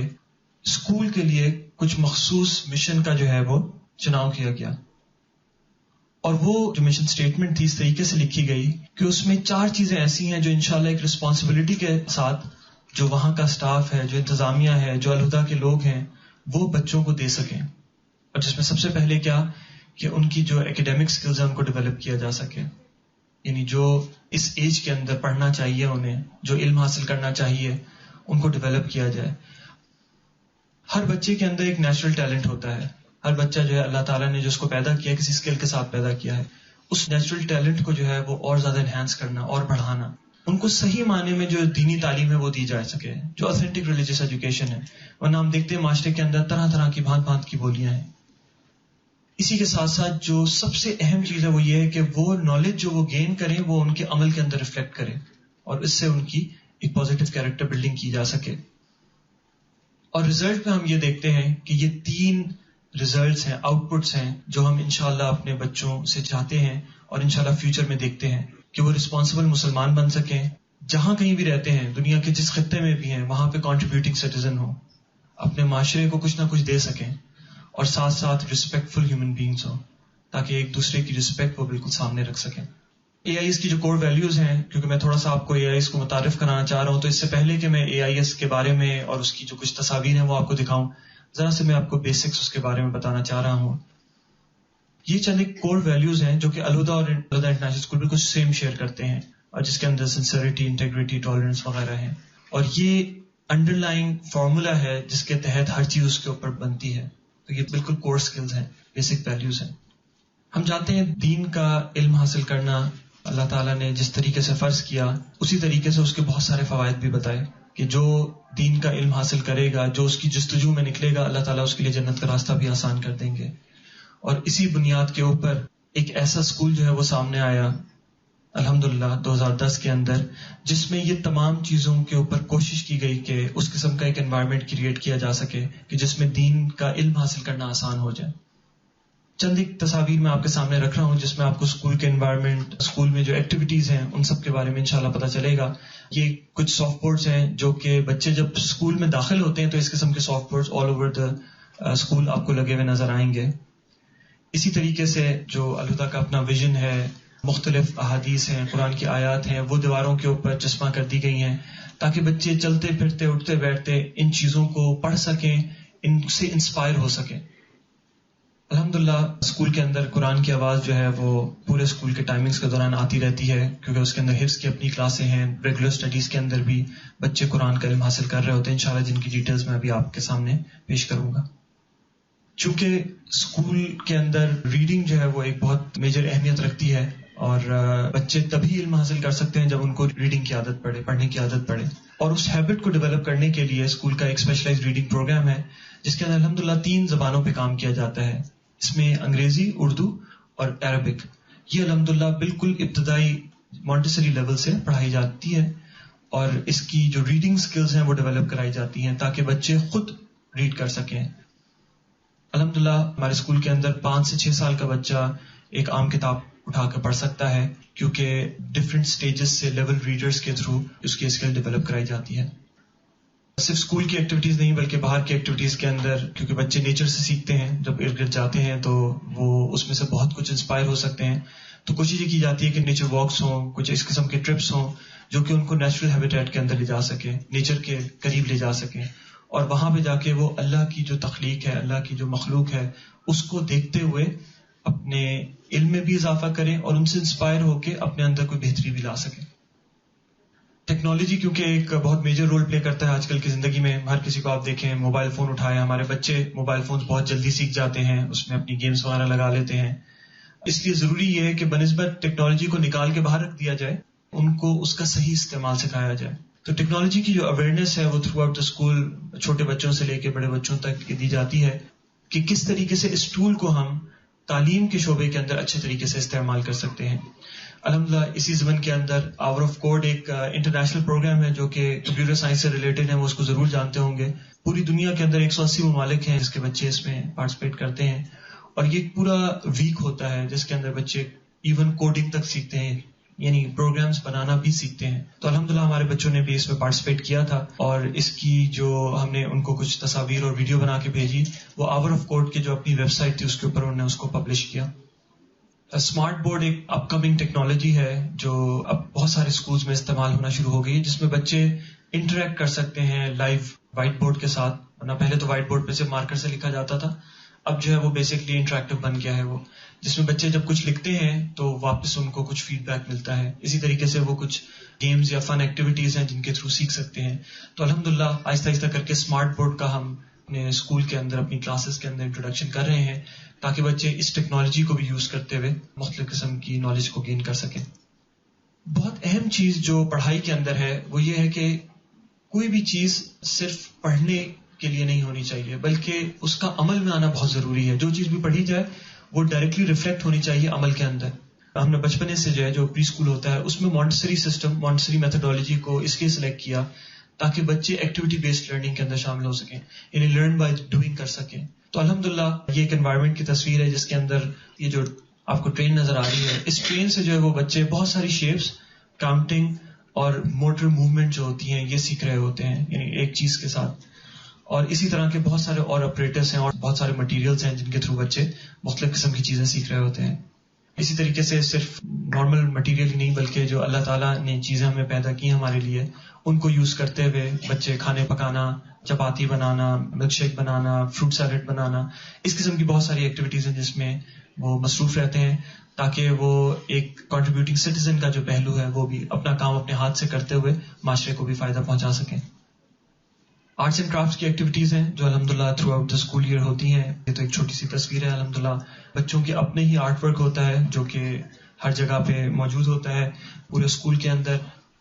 اسکول کے لیے کچھ مخصوص مشن کا جو ہے وہ چناؤ کیا گیا. اور وہ جو مشن سٹیٹمنٹ تھی اس طریقے سے لکھی گئی کہ اس میں 4 چیزیں ایسی ہیں جو انشاءاللہ ایک رسپانسبلٹی کے ساتھ جو وہاں کا سٹاف ہے، جو انتظامیہ ہے، جو الہدیٰ کے لوگ ہیں، وہ بچوں کو دے سکیں. اور جس میں سب سے پہلے کیا کہ ان کی جو ایکیڈیمک سکلز ہیں ان کو ڈیولپ کیا جا سکے، یعنی جو اس ایج کے اندر پڑھنا چاہیے انہیں، جو علم حاصل کرنا چاہیے ان کو ڈیولپ کیا جائے. ہر بچے کے اندر ایک نیچرل ٹیلنٹ ہوتا ہے. ہر بچہ جو ہے اللہ تعالیٰ نے جو اس کو پیدا کیا ہے کسی اسکل کے ساتھ پیدا کیا ہے، اس نیچرل ٹیلنٹ کو جو ہے وہ اور زیادہ انہینس کرنا اور بڑھانا، ان کو صحیح معنی میں جو دینی تعلیم ہے وہ دی جا سکے، جو اوتھینٹک ریلیجیس ایجوکیشن ہے. ورنہ ہم دیکھتے ہیں معاشرے کے اندر طرح طرح کی بھانت بھانت کی بولیاں ہیں. اسی کے ساتھ ساتھ جو سب سے اہم چیز ہے وہ یہ ہے کہ وہ نالج جو وہ گین کریں وہ ان کے عمل کے اندر ریفلیکٹ کرے اور اس سے ان کی ایک پازیٹیو کیریکٹر بلڈنگ کی جا سکے. اور ریزلٹ میں ہم یہ دیکھتے ہیں کہ یہ 3 ریزلٹس ہیں، آؤٹ پٹس ہیں جو ہم انشاءاللہ اپنے بچوں سے چاہتے ہیں اور انشاءاللہ فیوچر میں دیکھتے ہیں کہ وہ رسپانسبل مسلمان بن سکیں، جہاں کہیں بھی رہتے ہیں، دنیا کے جس خطے میں بھی ہیں وہاں پہ کنٹریبیوٹنگ سٹیزن ہوں، اپنے معاشرے کو کچھ نہ کچھ دے سکیں، اور ساتھ ساتھ ریسپیکٹفل ہیومن بینگز ہوں تاکہ ایک دوسرے کی رسپیکٹ وہ بالکل سامنے رکھ سکیں. AIS کی جو کور ویلیوز ہیں، کیونکہ میں تھوڑا سا آپ کو AIS کو متعارف کرانا چاہ رہا ہوں، تو اس سے پہلے کہ میں AIS کے بارے میں اور اس کی جو کچھ تصاویر ہیں وہ آپ کو دکھاؤں، ذرا سے میں آپ کو بیسکس اس کے بارے میں بتانا چاہ رہا ہوں. یہ چند ایک کور ویلیوز ہیں جو کہ الہدیٰ اور الہدیٰ انٹرنیشنل اسکول بالکل سیم شیئر کرتے ہیں، اور جس کے اندر سنسیئرٹی، انٹیگریٹی، ٹالرنس وغیرہ ہیں. اور یہ انڈر لائن فارمولا ہے جس کے تحت ہر چیز اس کے اوپر بنتی ہے. تو یہ بالکل کور سکلز ہیں، بیسک ویلیوز ہیں. ہم جانتے ہیں دین کا علم حاصل کرنا اللہ تعالیٰ نے جس طریقے سے فرض کیا اسی طریقے سے اس کے بہت سارے فوائد بھی بتائے کہ جو دین کا علم حاصل کرے گا، جو اس کی جستجو میں نکلے گا، اللہ تعالیٰ اس کے لیے جنت کا راستہ بھی آسان کر دیں گے. اور اسی بنیاد کے اوپر ایک ایسا اسکول جو ہے وہ سامنے آیا الحمدللہ 2010 کے اندر، جس میں یہ تمام چیزوں کے اوپر کوشش کی گئی کہ اس قسم کا ایک انوائرمنٹ کریٹ کیا جا سکے کہ جس میں دین کا علم حاصل کرنا آسان ہو جائے. چند ایک تصاویر میں آپ کے سامنے رکھ رہا ہوں جس میں آپ کو اسکول کے انوائرمنٹ، اسکول میں جو ایکٹیویٹیز ہیں ان سب کے بارے میں انشاءاللہ پتہ چلے گا. یہ کچھ سافٹ بورڈز ہیں جو کہ بچے جب اسکول میں داخل ہوتے ہیں تو اس قسم کے soft boards all over the school آپ کو لگے ہوئے نظر آئیں گے. اسی طریقے سے جو الہدیٰ کا اپنا ویژن ہے، مختلف احادیث ہیں، قرآن کی آیات ہیں، وہ دیواروں کے اوپر چسپاں کر دی گئی ہیں تاکہ بچے چلتے پھرتے اٹھتے بیٹھتے ان چیزوں کو پڑھ سکیں، ان سے انسپائر ہو سکیں. الحمدللہ اسکول کے اندر قرآن کی آواز جو ہے وہ پورے اسکول کے ٹائمنگز کے دوران آتی رہتی ہے، کیونکہ اس کے اندر حفظ کی اپنی کلاسیں ہیں. ریگولر اسٹڈیز کے اندر بھی بچے قرآن کا علم حاصل کر رہے ہوتے ہیں انشاءاللہ، جن کی ڈیٹیلز میں ابھی آپ کے سامنے پیش کروں گا. چونکہ اسکول کے اندر ریڈنگ جو ہے وہ ایک بہت میجر اہمیت رکھتی ہے، اور بچے تبھی علم حاصل کر سکتے ہیں جب ان کو ریڈنگ کی عادت پڑے، پڑھنے کی عادت پڑے. اور اس ہیبٹ کو ڈیولپ کرنے کے لیے اسکول کا ایک اسپیشلائز ریڈنگ پروگرام ہے جس کے اندر الحمدللہ 3 زبانوں پہ کام کیا جاتا ہے. اس میں انگریزی، اردو اور عربک. یہ الحمدللہ بالکل ابتدائی مونٹیسری لیول سے پڑھائی جاتی ہے، اور اس کی جو ریڈنگ سکلز ہیں وہ ڈیولپ کرائی جاتی ہیں تاکہ بچے خود ریڈ کر سکیں. الحمدللہ ہمارے اسکول کے اندر 5 سے 6 سال کا بچہ ایک عام کتاب اٹھا کر پڑھ سکتا ہے، کیونکہ ڈفرینٹ سٹیجز سے لیول ریڈرز کے تھرو اس کی اسکل ڈیولپ کرائی جاتی ہے. صرف اسکول کی ایکٹیویٹیز نہیں بلکہ باہر کی ایکٹیویٹیز کے اندر، کیونکہ بچے نیچر سے سیکھتے ہیں، جب ارد گرد جاتے ہیں تو وہ اس میں سے بہت کچھ انسپائر ہو سکتے ہیں. تو کوشش یہ کی جاتی ہے کہ نیچر واکس ہوں، کچھ اس قسم کے ٹرپس ہوں جو کہ ان کو نیچرل ہیبیٹیٹ کے اندر لے جا سکیں، نیچر کے قریب لے جا سکیں، اور وہاں پہ جا کے وہ اللہ کی جو تخلیق ہے، اللہ کی جو مخلوق ہے، اس کو دیکھتے ہوئے اپنے علم میں بھی اضافہ کریں اور ان سے انسپائر ہو کے اپنے اندر کوئی بہتری بھی لا سکیں. ٹیکنالوجی کیونکہ ایک بہت میجر رول پلے کرتا ہے آج کل کی زندگی میں. ہر کسی کو آپ دیکھیں موبائل فون اٹھائے، ہمارے بچے موبائل فون بہت جلدی سیکھ جاتے ہیں، اس میں اپنی گیمز وغیرہ لگا لیتے ہیں. اس لیے ضروری یہ ہے کہ بنسبت ٹیکنالوجی کو نکال کے باہر رکھ دیا جائے، ان کو اس کا صحیح استعمال سکھایا جائے. تو ٹیکنالوجی کی جو اویئرنیس ہے وہ تھرو آؤٹ دا اسکول چھوٹے بچوں سے لے کے بڑے بچوں تک دی جاتی ہے کہ کس طریقے سے اس ٹول کو ہم تعلیم کے شعبے کے اندر اچھے طریقے سے استعمال کر سکتے ہیں. الحمدللہ اسی زمن کے اندر آور آف کوڈ ایک انٹرنیشنل پروگرام ہے جو کہ کمپیوٹر سائنس سے ریلیٹڈ ہے، وہ اس کو ضرور جانتے ہوں گے. پوری دنیا کے اندر 180 ممالک ہیں جس کے بچے اس میں پارٹیسپیٹ کرتے ہیں، اور یہ پورا ویک ہوتا ہے جس کے اندر بچے ایون کوڈنگ تک سیکھتے ہیں، یعنی پروگرامز بنانا بھی سیکھتے ہیں. تو الحمدللہ ہمارے بچوں نے بھی اس میں پارٹیسپیٹ کیا تھا، اور اس کی جو ہم نے ان کو کچھ تصاویر اور ویڈیو بنا کے بھیجی، وہ آور آف کوڈ کی جو اپنی ویب سائٹ تھی اس کے اوپر انہوں نے اس کو پبلش کیا. اسمارٹ بورڈ ایک اپ کمنگ ٹیکنالوجی ہے جو اب بہت سارے اسکولز میں استعمال ہونا شروع ہو گئی ہے، جس میں بچے انٹریکٹ کر سکتے ہیں لائیو وائٹ بورڈ کے ساتھ. ورنہ پہلے تو وائٹ بورڈ پہ سے مارکر سے لکھا جاتا تھا، اب جو ہے وہ بیسکلی انٹریکٹیو بن گیا ہے، وہ جس میں بچے جب کچھ لکھتے ہیں تو واپس ان کو کچھ فیڈ بیک ملتا ہے. اسی طریقے سے وہ کچھ گیمز یا فن ایکٹیویٹیز ہیں جن کے تھرو سیکھ سکتے ہیں. تو الحمدللہ آہستہ آہستہ کر کے اسمارٹ بورڈ کا ہم اپنے اسکول کے اندر اپنی کلاسز کے اندر انٹروڈکشن کر رہے ہیں تاکہ بچے اس ٹیکنالوجی کو بھی یوز کرتے ہوئے مختلف قسم کی نالج کو گین کر سکیں. بہت اہم چیز جو پڑھائی کے اندر ہے وہ یہ ہے کہ کوئی بھی چیز صرف پڑھنے کے لیے نہیں ہونی چاہیے، بلکہ اس کا عمل میں آنا بہت ضروری ہے. جو چیز بھی پڑھی جائے وہ ڈائریکٹلی ریفلیکٹ ہونی چاہیے عمل کے اندر. ہم نے بچپنے سے جو ہے جو پری اسکول ہوتا ہے اس میں مونٹسری سسٹم، مونٹسری میتھڈالوجی کو اس لیے سلیکٹ کیا تاکہ بچے ایکٹیویٹی بیسڈ لرننگ کے اندر شامل ہو سکیں، یعنی لرن بائی ڈوئنگ کر سکیں. تو الحمدللہ یہ ایک انوائرمنٹ کی تصویر ہے جس کے اندر یہ جو آپ کو ٹرین نظر آ رہی ہے، اس ٹرین سے جو ہے وہ بچے بہت ساری شیپس، کاؤنٹنگ اور موٹر موومنٹ جو ہوتی ہیں یہ سیکھ رہے ہوتے ہیں، یعنی ایک چیز کے ساتھ. اور اسی طرح کے بہت سارے اور آپریٹرس ہیں اور بہت سارے مٹیریلز ہیں جن کے تھرو بچے مختلف قسم کی چیزیں سیکھ رہے ہوتے ہیں. اسی طریقے سے صرف نارمل مٹیریل ہی نہیں بلکہ جو اللہ تعالیٰ نے چیزیں ہمیں پیدا کی ہمارے لیے ان کو یوز کرتے ہوئے بچے کھانے پکانا، چپاتی بنانا، ملک شیک بنانا، فروٹ سیلیڈ بنانا، اس قسم کی بہت ساری ایکٹیویٹیز ہیں جس میں وہ مصروف رہتے ہیں تاکہ وہ ایک کنٹریبیوٹنگ سٹیزن کا جو پہلو ہے وہ بھی اپنا کام اپنے ہاتھ سے کرتے ہوئے معاشرے کو بھی فائدہ پہنچا سکیں. آرٹس اینڈ کرافٹس کی ایکٹیویٹیز ہیں جو الحمدللہ throughout the school year ہوتی ہیں. یہ تو ایک چھوٹی سی تصویر ہے. الحمدللہ بچوں کے اپنے ہی آرٹ ورک ہوتا ہے جو کہ ہر جگہ پہ موجود ہوتا ہے پورے اسکول کے اندر،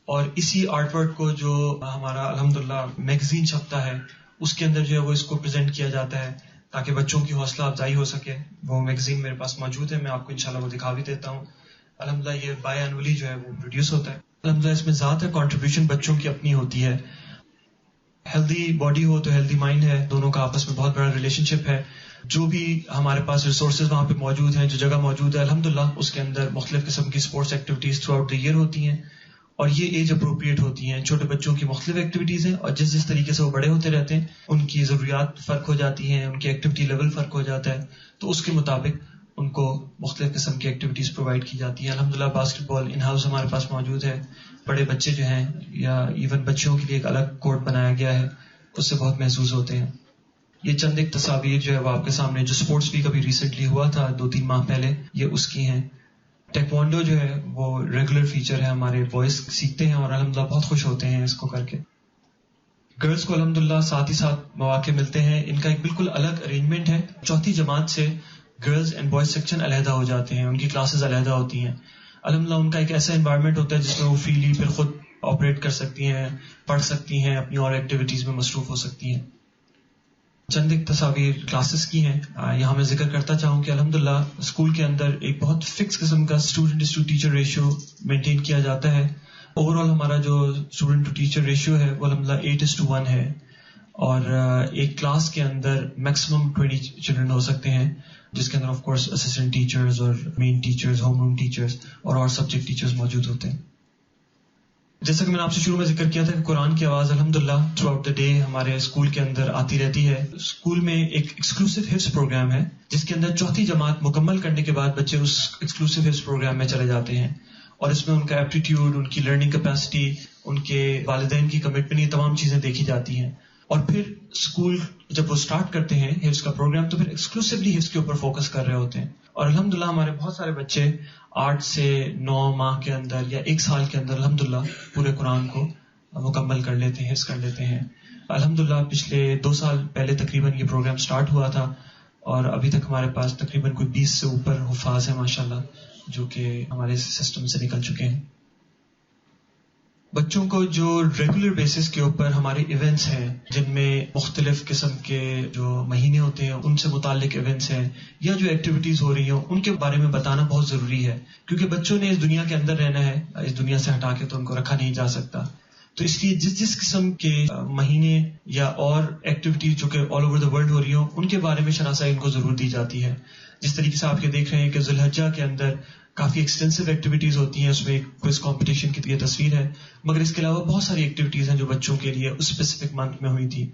اور اسی آرٹ ورک کو جو ہمارا الحمدللہ میگزین چھپتا ہے اس کے اندر جو ہے وہ اس کو پریزنٹ کیا جاتا ہے تاکہ بچوں کی حوصلہ افزائی ہو سکے. وہ میگزین میرے پاس موجود ہے، میں آپ کو انشاءاللہ وہ دکھا بھی دیتا ہوں. الحمدللہ یہ بائی اینولی جو ہے وہ پروڈیوس ہوتا ہے. الحمدللہ اس میں ذات ہے کنٹریبیوشن بچوں کی اپنی ہوتی ہے. ہیلدی باڈی ہو تو ہیلدی مائنڈ ہے، دونوں کا آپس میں بہت بڑا ریلیشن شپ ہے. جو بھی ہمارے پاس ریسورسز وہاں پہ موجود ہیں، جو جگہ موجود ہے الحمدللہ اس کے اندر مختلف قسم کی sports activities throughout the year ہوتی ہیں، اور یہ ایج اپروپریٹ ہوتی ہیں. چھوٹے بچوں کی مختلف ایکٹیویٹیز ہیں، اور جس طریقے سے وہ بڑے ہوتے رہتے ہیں ان کی ضروریات فرق ہو جاتی ہیں، ان کی ایکٹیویٹی لیول فرق ہو جاتا ہے، تو اس کے مطابق ان کو مختلف قسم کی ایکٹیویٹیز پرووائڈ کی جاتی ہیں. الحمدللہ باسکٹ بال ان ہاؤس ہمارے پاس موجود ہے. بڑے بچے جو ہیں یا ایون بچوں کے لیے ایک الگ کورٹ بنایا گیا ہے، اس سے بہت محظوظ ہوتے ہیں. یہ چند ایک تصاویر جو ہے وہ آپ کے سامنے، جو اسپورٹس ویک ابھی ریسنٹلی ہوا تھا 2-3 ماہ پہلے، یہ اس کی ہیں. ٹیکوانڈو جو ہے وہ ریگولر فیچر ہے، ہمارے بوائز سیکھتے ہیں اور الحمدللہ بہت خوش ہوتے ہیں اس کو کر کے. گرلز کو الحمدللہ ساتھ ہی ساتھ مواقع ملتے ہیں. ان کا ایک بالکل الگ ارینجمنٹ ہے. 4تھی جماعت سے گرلز اینڈ بوائز سیکشن علیحدہ ہو جاتے ہیں، ان کی کلاسز علیحدہ ہوتی ہیں. الحمدللہ ان کا ایک ایسا انوائرمنٹ ہوتا ہے جس میں وہ فریلی پھر خود آپریٹ کر سکتی ہیں، پڑھ سکتی ہیں، اپنی اور ایکٹیویٹیز میں مصروف ہو سکتی ہیں. چند ایک تصاویر کلاسز کی ہیں. یہاں میں ذکر کرتا چاہوں کہ الحمدللہ اسکول کے اندر ایک بہت فکس قسم کا student to teacher ratio maintain کیا جاتا ہے. اوور آل ہمارا جو اسٹوڈنٹ ٹو ٹیچر ریشیو ہے وہ الحمدللہ 8:1 ہے. اور ایک کلاس کے اندر میکسیمم 20 چلڈرن ہو سکتے ہیں، جس کے اندر آف کورس اسسٹنٹ ٹیچرز اور مین ٹیچرز، ہوم روم ٹیچرز اور سبجیکٹ ٹیچرز موجود ہوتے ہیں. جیسا کہ میں نے آپ سے شروع میں ذکر کیا تھا کہ قرآن کی آواز الحمدللہ تھرو آؤٹ دا ڈے ہمارے اسکول کے اندر آتی رہتی ہے. اسکول میں ایک ایکسکلوسیو حفظ پروگرام ہے جس کے اندر چوتھی جماعت مکمل کرنے کے بعد بچے اس ایکسکلوسیو حفظ پروگرام میں چلے جاتے ہیں، اور اس میں ان کا ایپٹیٹیوڈ، ان کی لرننگ کیپیسٹی، ان کے والدین کی کمٹمنٹ، یہ تمام چیزیں دیکھی جاتی ہیں. اور پھر اسکول جب وہ اسٹارٹ کرتے ہیں حفظ کا پروگرام تو پھر ایکسکلوسیولی حفظ کے اوپر فوکس کر رہے ہوتے ہیں. اور الحمدللہ ہمارے بہت سارے بچے 8 سے 9 ماہ کے اندر یا 1 سال کے اندر الحمدللہ پورے قرآن کو مکمل کر لیتے ہیں، حفظ کر لیتے ہیں. الحمدللہ پچھلے 2 سال پہلے تقریباً یہ پروگرام سٹارٹ ہوا تھا، اور ابھی تک ہمارے پاس تقریباً کوئی 20 سے اوپر حفاظ ہیں ماشاءاللہ جو کہ ہمارے سسٹم سے نکل چکے ہیں. بچوں کو جو ریگولر بیسس کے اوپر ہمارے ایونٹس ہیں جن میں مختلف قسم کے جو مہینے ہوتے ہیں ان سے متعلق ایونٹس ہیں یا جو ایکٹیویٹیز ہو رہی ہوں ان کے بارے میں بتانا بہت ضروری ہے، کیونکہ بچوں نے اس دنیا کے اندر رہنا ہے، اس دنیا سے ہٹا کے تو ان کو رکھا نہیں جا سکتا. تو اس لیے جس قسم کے مہینے یا اور ایکٹیویٹیز جو کہ آل اوور دا ورلڈ ہو رہی ہوں ان کے بارے میں شناسائی ان کو ضرور دی جاتی ہے. جس طریقے سے آپ یہ دیکھ رہے ہیں کہ ذی الحجہ کے اندر کافی ایکسٹینسو ایکٹیویٹیز ہوتی ہیں، اس میں ایک کوئز کمپٹیشن کی یہ تصویر ہے، مگر اس کے علاوہ بہت ساری ایکٹیویٹیز ہیں جو بچوں کے لیے اس اسپیسیفک منتھ میں ہوئی تھی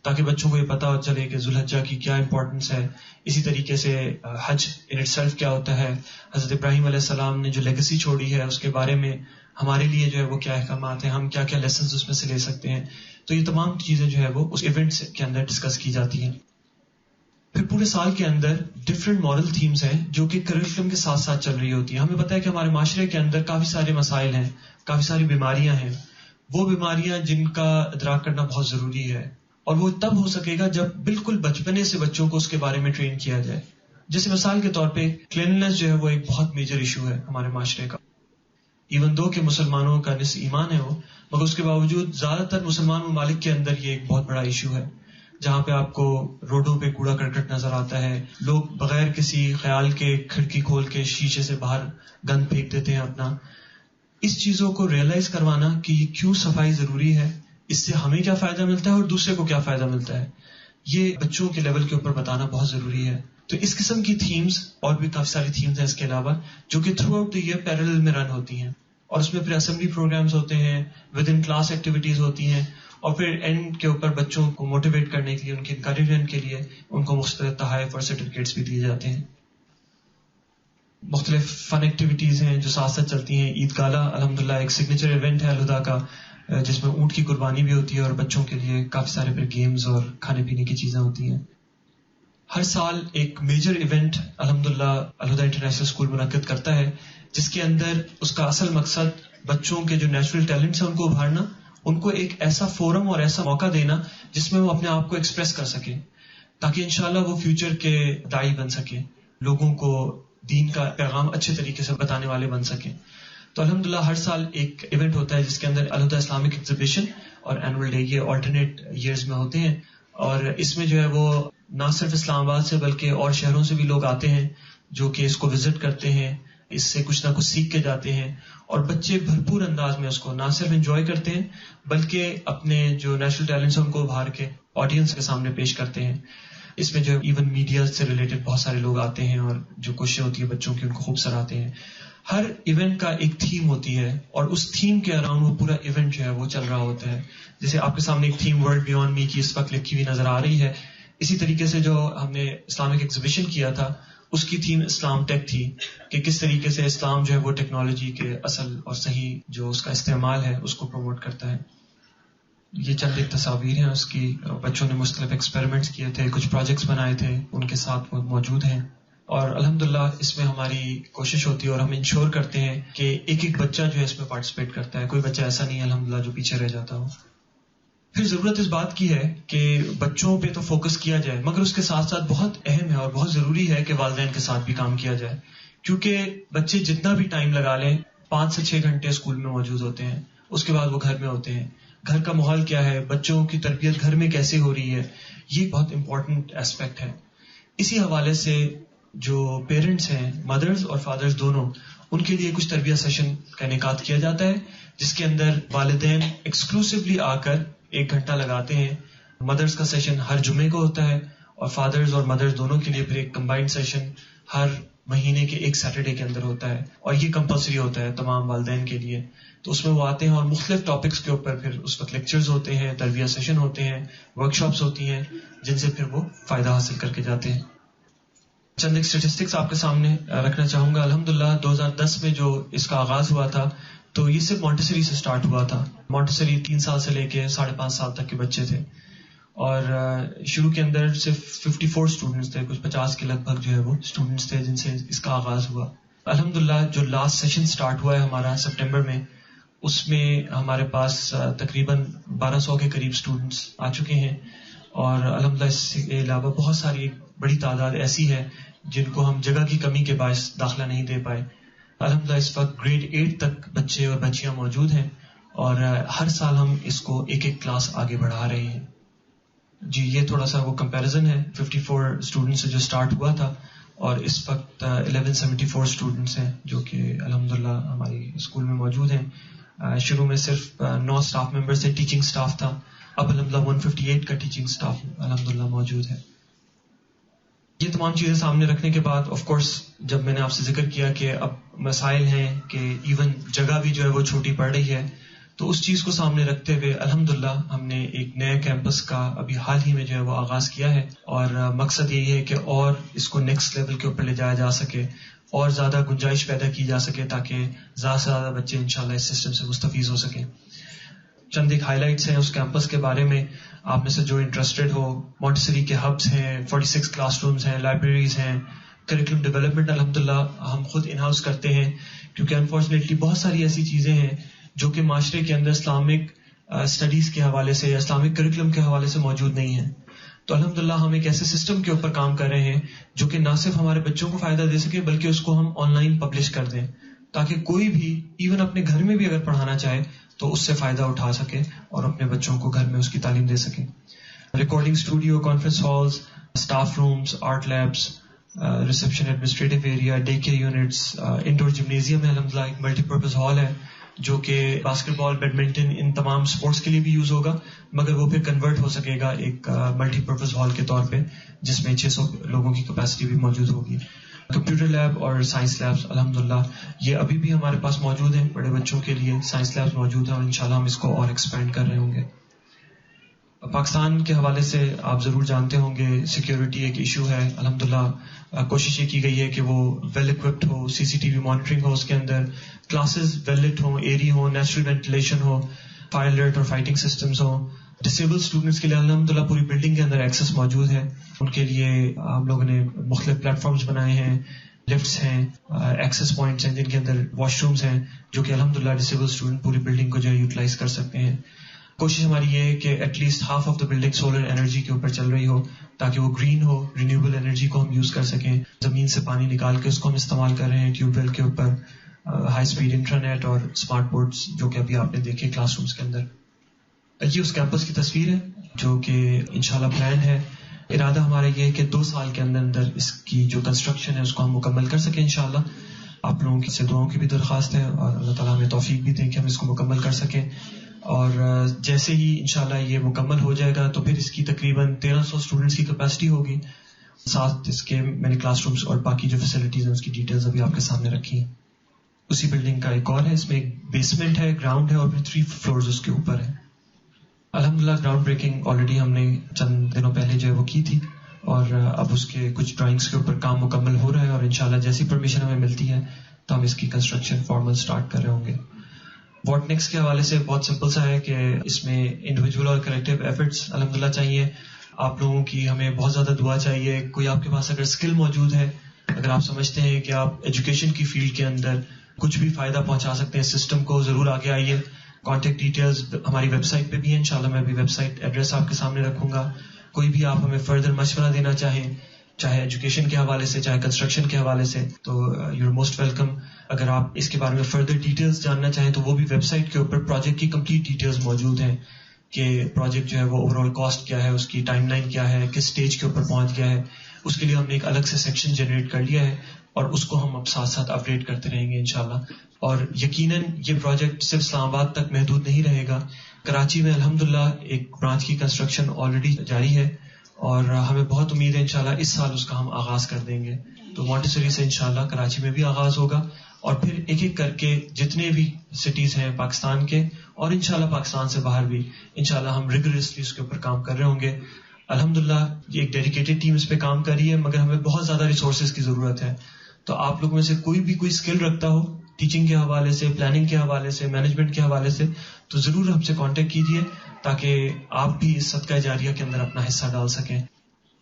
تاکہ بچوں کو یہ پتہ چلے کہ ذی الحجہ کی کیا امپورٹنس ہے. اسی طریقے سے حج ان اٹ سیلف کیا ہوتا ہے، حضرت ابراہیم علیہ السلام نے جو لیگیسی چھوڑی ہے اس کے بارے میں ہمارے لیے جو ہے وہ کیا احکامات ہیں، ہم کیا کیا لیسنز اس میں سے لے سکتے ہیں. تو یہ تمام چیزیں جو ہے وہ اس ایونٹ کے اندر ڈسکس کی جاتی ہیں. پھر پورے سال کے اندر ڈفرینٹ مورل تھیمز ہیں جو کہ کریکولم کے ساتھ ساتھ چل رہی ہوتی ہیں. ہمیں پتہ ہے کہ ہمارے معاشرے کے اندر کافی سارے مسائل ہیں، کافی ساری بیماریاں ہیں، وہ بیماریاں جن کا ادراک کرنا بہت ضروری ہے، اور وہ تب ہو سکے گا جب بالکل بچپنے سے بچوں کو اس کے بارے میں ٹرین کیا جائے. جیسے مثال کے طور پہ کلینلنس جو ہے وہ ایک بہت میجر ایشو ہے ہمارے معاشرے کا. ایون دو کہ مسلمانوں کا نصف ایمان ہے وہ، مگر اس کے باوجود زیادہ تر مسلمان ممالک کے اندر یہ ایک بہت بڑا ایشو ہے، جہاں پہ آپ کو روڈوں پہ کوڑا کرکٹ نظر آتا ہے، لوگ بغیر کسی خیال کے کھڑکی کھول کے شیشے سے باہر گند پھینک دیتے ہیں اپنا. اس چیزوں کو ریئلائز کروانا کہ یہ کیوں صفائی ضروری ہے، اس سے ہمیں کیا فائدہ ملتا ہے اور دوسرے کو کیا فائدہ ملتا ہے، یہ بچوں کے لیول کے اوپر بتانا بہت ضروری ہے. تو اس قسم کی تھیمز اور بھی کافی ساری تھیمز ہیں اس کے علاوہ جو کہ throughout the year parallel میں رن ہوتی ہیں، اور اس میں پھر اسمبلی پروگرامز ہوتے ہیں، ود ان کلاس ایکٹیویٹیز ہوتی ہیں، اور پھر اینڈ کے اوپر بچوں کو موٹیویٹ کرنے کے لیے، ان کے انکریجمنٹ کے لیے ان کو مختلف تحائف اور سرٹیفکیٹس بھی دیے جاتے ہیں. مختلف فن ایکٹیویٹیز ہیں جو ساتھ ساتھ چلتی ہیں. عید گالا الحمدللہ ایک سگنیچر ایونٹ ہے الہدا کا، جس میں اونٹ کی قربانی بھی ہوتی ہے، اور بچوں کے لیے کافی سارے پھر گیمز اور کھانے پینے کی چیزیں ہوتی ہیں. ہر سال ایک میجر ایونٹ الحمدللہ الہدا انٹرنیشنل اسکول منعقد کرتا ہے، جس کے اندر اس کا اصل مقصد بچوں کے جو نیچرل ٹیلنٹس ہیں ان کو ابھارنا، ان کو ایک ایسا فورم اور ایسا موقع دینا جس میں وہ اپنے آپ کو ایکسپریس کر سکیں، تاکہ انشاءاللہ وہ فیوچر کے داعی بن سکیں، لوگوں کو دین کا پیغام اچھے طریقے سے بتانے والے بن سکیں. تو الحمدللہ ہر سال ایک ایونٹ ہوتا ہے جس کے اندر الہدا اسلامک ایگزیبیشن اور اینول ڈے، یہ آلٹرنیٹ ایئرز میں ہوتے ہیں، اور اس میں جو ہے وہ نہ صرف اسلام آباد سے بلکہ اور شہروں سے بھی لوگ آتے ہیں جو کہ اس کو وزٹ کرتے ہیں، اس سے کچھ نہ کچھ سیکھ کے جاتے ہیں، اور بچے بھرپور انداز میں اس کو نہ صرف انجوائے کرتے ہیں بلکہ اپنے جو نیچرل ٹیلنٹس ہیں ان کو ابھار کے آڈینس کے سامنے پیش کرتے ہیں. اس میں جو ایون میڈیا سے ریلیٹڈ بہت سارے لوگ آتے ہیں اور جو کوششیں ہوتی ہیں بچوں کی ان کو خوب سراہتے ہیں. ہر ایونٹ کا ایک تھیم ہوتی ہے اور اس تھیم کے اراؤنڈ وہ پورا ایونٹ جو ہے وہ چل رہا ہوتا ہے. جیسے آپ کے سامنے ایک تھیم ورلڈ بیونڈ می کی اس وقت لکھی ہوئی نظر آ رہی ہے. اسی طریقے سے جو ہم نے اسلامک ایگزیبیشن کیا تھا اس کی تھیم اسلام ٹیک تھی کہ کس طریقے سے اسلام جو ہے وہ ٹیکنالوجی کے اصل اور صحیح جو اس کا استعمال ہے اس کو پروموٹ کرتا ہے. یہ چند ایک تصاویر ہیں اس کی، بچوں نے مختلف ایکسپیریمنٹس کیے تھے، کچھ پروجیکٹس بنائے تھے، ان کے ساتھ وہ موجود ہیں. اور الحمدللہ اس میں ہماری کوشش ہوتی ہے اور ہم انشور کرتے ہیں کہ ایک ایک بچہ جو ہے اس میں پارٹیسپیٹ کرتا ہے، کوئی بچہ ایسا نہیں ہے الحمدللہ جو پیچھے رہ جاتا ہو. پھر ضرورت اس بات کی ہے کہ بچوں پہ تو فوکس کیا جائے، مگر اس کے ساتھ ساتھ بہت اہم ہے اور بہت ضروری ہے کہ والدین کے ساتھ بھی کام کیا جائے، کیونکہ بچے جتنا بھی ٹائم لگا لیں 5 سے 6 گھنٹے اسکول میں موجود ہوتے ہیں، اس کے بعد وہ گھر میں ہوتے ہیں. گھر کا ماحول کیا ہے، بچوں کی تربیت گھر میں کیسے ہو رہی ہے، یہ بہت امپورٹنٹ ایسپیکٹ ہے. اسی حوالے سے جو پیرنٹس ہیں، مدرز اور فادرز دونوں، ان کے لیے کچھ تربیت سیشن کا انعقاد کیا جاتا ہے جس کے اندر والدین ایکسکلوسیولی آ کر 1 گھنٹہ لگاتے ہیں مدرس کا سیشن ہر جمعے کو ہوتا ہے، اور فادرز اور مدرز دونوں کے لیے پھر ایک کمبائنڈ سیشن ہر مہینے کے ایک سیٹرڈے کے اندر ہوتا ہے، اور یہ کمپلسری ہوتا ہے تمام والدین کے لیے. تو اس میں وہ آتے ہیں اور مختلف ٹاپکس کے اوپر پھر اس وقت لیکچرز ہوتے ہیں، تربیہ سیشن ہوتے ہیں، ورک شاپس ہوتی ہیں، جن سے پھر وہ فائدہ حاصل کر کے جاتے ہیں. چند ایک اسٹیٹسٹکس آپ کے سامنے رکھنا چاہوں گا. الحمدللہ 2010 میں جو اس کا آغاز ہوا تھا تو یہ صرف مونٹیسری سے سٹارٹ ہوا تھا. مونٹیسری 3 سال سے لے کے 5.5 سال تک کے بچے تھے، اور شروع کے اندر صرف 54 اسٹوڈنٹس تھے، کچھ 50 کے لگ بھگ جو ہے وہ اسٹوڈنٹس تھے جن سے اس کا آغاز ہوا. الحمدللہ جو لاسٹ سیشن سٹارٹ ہوا ہے ہمارا سپٹمبر میں، اس میں ہمارے پاس تقریباً 1200 کے قریب اسٹوڈنٹس آ چکے ہیں، اور الحمدللہ اس کے علاوہ بہت ساری ایک بڑی تعداد ایسی ہے جن کو ہم جگہ کی کمی کے باعث داخلہ نہیں دے پائے. الحمدللہ اس وقت گریڈ 8 تک بچے اور بچیاں موجود ہیں، اور ہر سال ہم اس کو ایک ایک کلاس آگے بڑھا رہے ہیں. جی یہ تھوڑا سا وہ کمپیریزن ہے 54 اسٹوڈنٹس سے جو سٹارٹ ہوا تھا، اور اس وقت 1174 اسٹوڈنٹس ہیں جو کہ الحمدللہ ہماری اسکول میں موجود ہیں. شروع میں صرف 9 اسٹاف ممبر سے ٹیچنگ اسٹاف تھا، اب الحمدللہ 158 کا ٹیچنگ اسٹاف الحمدللہ موجود ہے. یہ تمام چیزیں سامنے رکھنے کے بعد آف کورس جب میں نے آپ سے ذکر کیا کہ اب مسائل ہیں کہ ایون جگہ بھی جو ہے وہ چھوٹی پڑ رہی ہے، تو اس چیز کو سامنے رکھتے ہوئے الحمدللہ ہم نے ایک نئے کیمپس کا ابھی حال ہی میں جو ہے وہ آغاز کیا ہے، اور مقصد یہی ہے کہ اور اس کو نیکسٹ لیول کے اوپر لے جایا جا سکے، اور زیادہ گنجائش پیدا کی جا سکے تاکہ زیادہ سے زیادہ بچے انشاءاللہ اس سسٹم سے مستفید ہو سکیں. چند ایک ہائی لائٹس ہیں اس کیمپس کے بارے میں. آپ میں سے جو انٹرسٹڈ ہو، مونٹیسری کے ہبس ہیں، 46 کلاس رومز ہیں، لائبریریز ہیں، کریکولم ڈیولپمنٹ الحمدللہ ہم خود ان ہاؤس کرتے ہیں، کیونکہ انفارچونیٹلی بہت ساری ایسی چیزیں ہیں جو کہ معاشرے کے اندر اسلامک اسٹڈیز کے حوالے سے یا اسلامک کریکولم کے حوالے سے موجود نہیں ہیں. تو الحمدللہ ہم ایک ایسے سسٹم کے اوپر کام کر رہے ہیں جو کہ نہ صرف ہمارے بچوں کو فائدہ دے سکے بلکہ اس کو ہم آن لائن پبلش کر دیں، تاکہ کوئی بھی ایون اپنے گھر میں بھی اگر پڑھانا چاہے تو اس سے فائدہ اٹھا سکے اور اپنے بچوں کو گھر میں اس کی تعلیم دے سکے. Recording studio, conference halls, staff rooms, art labs, reception, administrative area, day care units, indoor gymnasium ہے الحمدللہ، ایک ملٹی پرپز ہال ہے جو کہ باسکٹ بال، بیڈمنٹن، ان تمام سپورٹس کے لیے بھی یوز ہوگا، مگر وہ پھر کنورٹ ہو سکے گا ایک ملٹی پرپز ہال کے طور پہ جس میں 600 لوگوں کی کیپیسٹی بھی موجود ہوگی. کمپیوٹر لیب اور سائنس لیبس الحمدللہ یہ ابھی بھی ہمارے پاس موجود ہیں، بڑے بچوں کے لیے سائنس لیبس موجود ہیں، اور انشاءاللہ ہم اس کو اور ایکسپینڈ کر رہے ہوں گے. پاکستان کے حوالے سے آپ ضرور جانتے ہوں گے سیکیورٹی ایک ایشو ہے. الحمدللہ کوشش یہ کی گئی ہے کہ وہ ویل اکوپڈ ہو، CCTV مانیٹرنگ ہو، اس کے اندر کلاسز ویل لٹ ہوں، ایری ہوں، نیچرل وینٹیلیشن ہو، فائر الرٹ اور فائٹنگ سسٹمز ہوں. ڈسیبل اسٹوڈنٹس کے لیے الحمدللہ پوری بلڈنگ کے اندر ایکسیس موجود ہے. ان کے لیے ہم لوگوں نے مختلف پلیٹ فارمز بنائے ہیں، لفٹس ہیں، ایکسیس پوائنٹس ہیں جن کے اندر واش رومز ہیں جو کہ الحمدللہ ڈسیبل اسٹوڈنٹ پوری بلڈنگ کو جو ہے یوٹیلائز کر سکتے ہیں. کوشش ہماری یہ ہے کہ at least half of the building solar energy کے اوپر چل رہی ہو تاکہ وہ گرین ہو، رینیوبل انرجی کو ہم یوز کر سکیں. زمین سے پانی نکال کے اس کو ہم استعمال کر رہے ہیں ٹیوب ویل کے اوپر. ہائی اسپیڈ انٹرنیٹ اور اسمارٹ بورڈز جو کہ ابھی آپ نے دیکھے کلاس رومز کے اندر. یہ اس کیمپس کی تصویر ہے جو کہ انشاءاللہ پلان ہے. ارادہ ہمارا یہ ہے کہ 2 سال کے اندر اندر اس کی جو کنسٹرکشن ہے اس کو ہم مکمل کر سکیں انشاءاللہ. آپ لوگوں کی سے دعاؤں کی بھی درخواست ہے اور اللہ تعالیٰ ہمیں توفیق بھی دیں کہ ہم اس کو مکمل کر سکیں. اور جیسے ہی انشاءاللہ یہ مکمل ہو جائے گا تو پھر اس کی تقریباً 1300 اسٹوڈنٹس کی کیپیسٹی ہوگی. ساتھ اس کے میں نے کلاس رومز اور باقی جو فیسلٹیز ہیں اس کی ڈیٹیلز ابھی آپ کے سامنے رکھی ہیں. اسی بلڈنگ کا ایک اور ہے، اس میں ایک بیسمنٹ ہے، گراؤنڈ ہے اور پھر 3 فلورز اس کے اوپر ہے. الحمدللہ گراؤنڈ بریکنگ آلریڈی ہم نے چند دنوں پہلے جو ہے وہ کی تھی، اور اب اس کے کچھ ڈرائنگس کے اوپر کام مکمل ہو رہا ہے، اور انشاءاللہ جیسی پرمیشن ہمیں ملتی ہے تو ہم اس کی کنسٹرکشن فارمل سٹارٹ کر رہے ہوں گے. واٹ نیکسٹ کے حوالے سے بہت سمپل سا ہے کہ اس میں انڈیویجول اور کلیکٹیو ایفرٹس الحمدللہ چاہیے. آپ لوگوں کی ہمیں بہت زیادہ دعا چاہیے. کوئی آپ کے پاس اگر اسکل موجود ہے، اگر آپ سمجھتے ہیں کہ آپ ایجوکیشن کی فیلڈ کے اندر کچھ بھی فائدہ پہنچا سکتے ہیں سسٹم کو، ضرور آگے آئیے. کانٹیکٹ ڈیٹیلز ہماری ویب سائٹ پہ بھی ہیں، انشاءاللہ میں بھی ویب سائٹ ایڈریس آپ کے سامنے رکھوں گا. کوئی بھی آپ ہمیں فردر مشورہ دینا چاہیں، چاہے ایجوکیشن کے حوالے سے چاہے کنسٹرکشن کے حوالے سے، تو یو آر موسٹ ویلکم. اگر آپ اس کے بارے میں فردر ڈیٹیلز جاننا چاہیں تو وہ بھی ویب سائٹ کے اوپر پروجیکٹ کی کمپلیٹ ڈیٹیلز موجود ہیں کہ پروجیکٹ جو ہے وہ اوور آل کاسٹ کیا ہے، اس کی ٹائم لائن کیا ہے، کس سٹیج کے اوپر پہنچ گیا ہے. اس کے لیے ہم نے ایک الگ سے سیکشن جنریٹ کر لیا ہے اور اس کو ہم اب ساتھ ساتھ اپ ڈیٹ کرتے رہیں گے انشاءاللہ. اور یقیناً یہ پروجیکٹ صرف اسلام آباد تک محدود نہیں رہے گا، کراچی میں الحمدللہ ایک برانچ کی کنسٹرکشن آلریڈی جاری ہے اور ہمیں بہت امید ہے انشاءاللہ اس سال اس کا ہم آغاز کر دیں گے. تو مونٹیسری سے انشاءاللہ کراچی میں بھی آغاز ہوگا اور پھر ایک ایک کر کے جتنے بھی سٹیز ہیں پاکستان کے اور انشاءاللہ پاکستان سے باہر بھی انشاءاللہ ہم ریگولرسلی اس کے اوپر کام کر رہے ہوں گے. الحمدللہ یہ ایک ڈیڈیکیٹڈ ٹیم اس پہ کام کر رہی ہے، مگر ہمیں بہت زیادہ ریسورسز کی ضرورت ہے. تو آپ لوگوں میں سے کوئی بھی کوئی اسکل رکھتا ہو ٹیچنگ کے حوالے سے، پلاننگ کے حوالے سے، مینجمنٹ کے حوالے سے، تو ضرور ہم سے کانٹیکٹ کیجیے تاکہ آپ بھی اس صدقہ جاریہ کے اندر اپنا حصہ ڈال سکیں.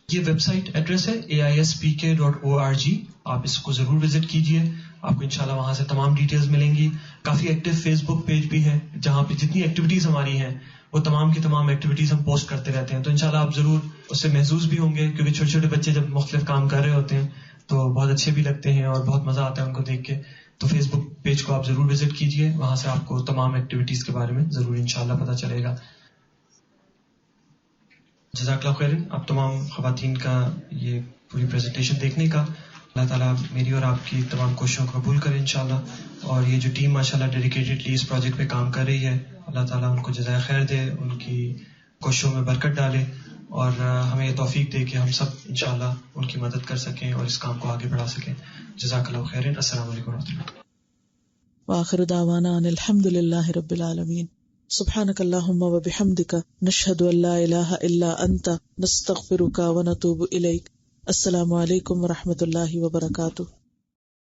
یہ ویب سائٹ ایڈریس ہے aispk.org. آپ اس کو ضرور وزٹ کیجیے، آپ کو انشاءاللہ وہاں سے تمام ڈیٹیلز ملیں گی. کافی ایکٹیو فیس بک پیج بھی ہے جہاں پہ جتنی ایکٹیویٹیز ہماری ہیں وہ تمام کی تمام ایکٹیویٹیز ہم پوسٹ کرتے رہتے ہیں. تو انشاءاللہ آپ ضرور اس سے محظوظ بھی ہوں گے، کیونکہ چھوٹے چھوٹے بچے جب مختلف کام کر رہے ہوتے ہیں تو بہت اچھے بھی لگتے ہیں اور بہت مزہ آتا ہے ان کو دیکھ کے. تو فیس بک پیج کو آپ ضرور وزٹ کیجیے، وہاں سے آپ کو تمام ایکٹیویٹیز کے بارے میں ضرور انشاءاللہ پتہ چلے گا. جزاک اللہ خیر. اب تمام خواتین کا یہ پوری پریزنٹیشن دیکھنے کا اللہ تعالیٰ میری اور آپ کی تمام کوششوں کو قبول کرے انشاءاللہ. اور یہ جو ٹیم ماشاءاللہ ڈیڈیکیٹڈلی اس پروجیکٹ پہ کام کر رہی ہے، اللہ تعالیٰ ان کو جزائے خیر دے، ان کی کوششوں میں برکت ڈالے اور ہمیں یہ توفیق دے کہ ہم سب انشاءاللہ ان کی مدد کر سکیں اور اس کام کو آگے بڑھا سکیں. جزاک اللہ خیر. السلام علیکم ورحمۃ اللہ.
وآخر دعوانا ان الحمد للہ رب العالمین. سبحانک اللہم وبحمدک نشہد ان لا الہ الا انت نستغفرک ونتوب الیک. السلام علیکم ورحمۃ اللہ وبرکاتہ.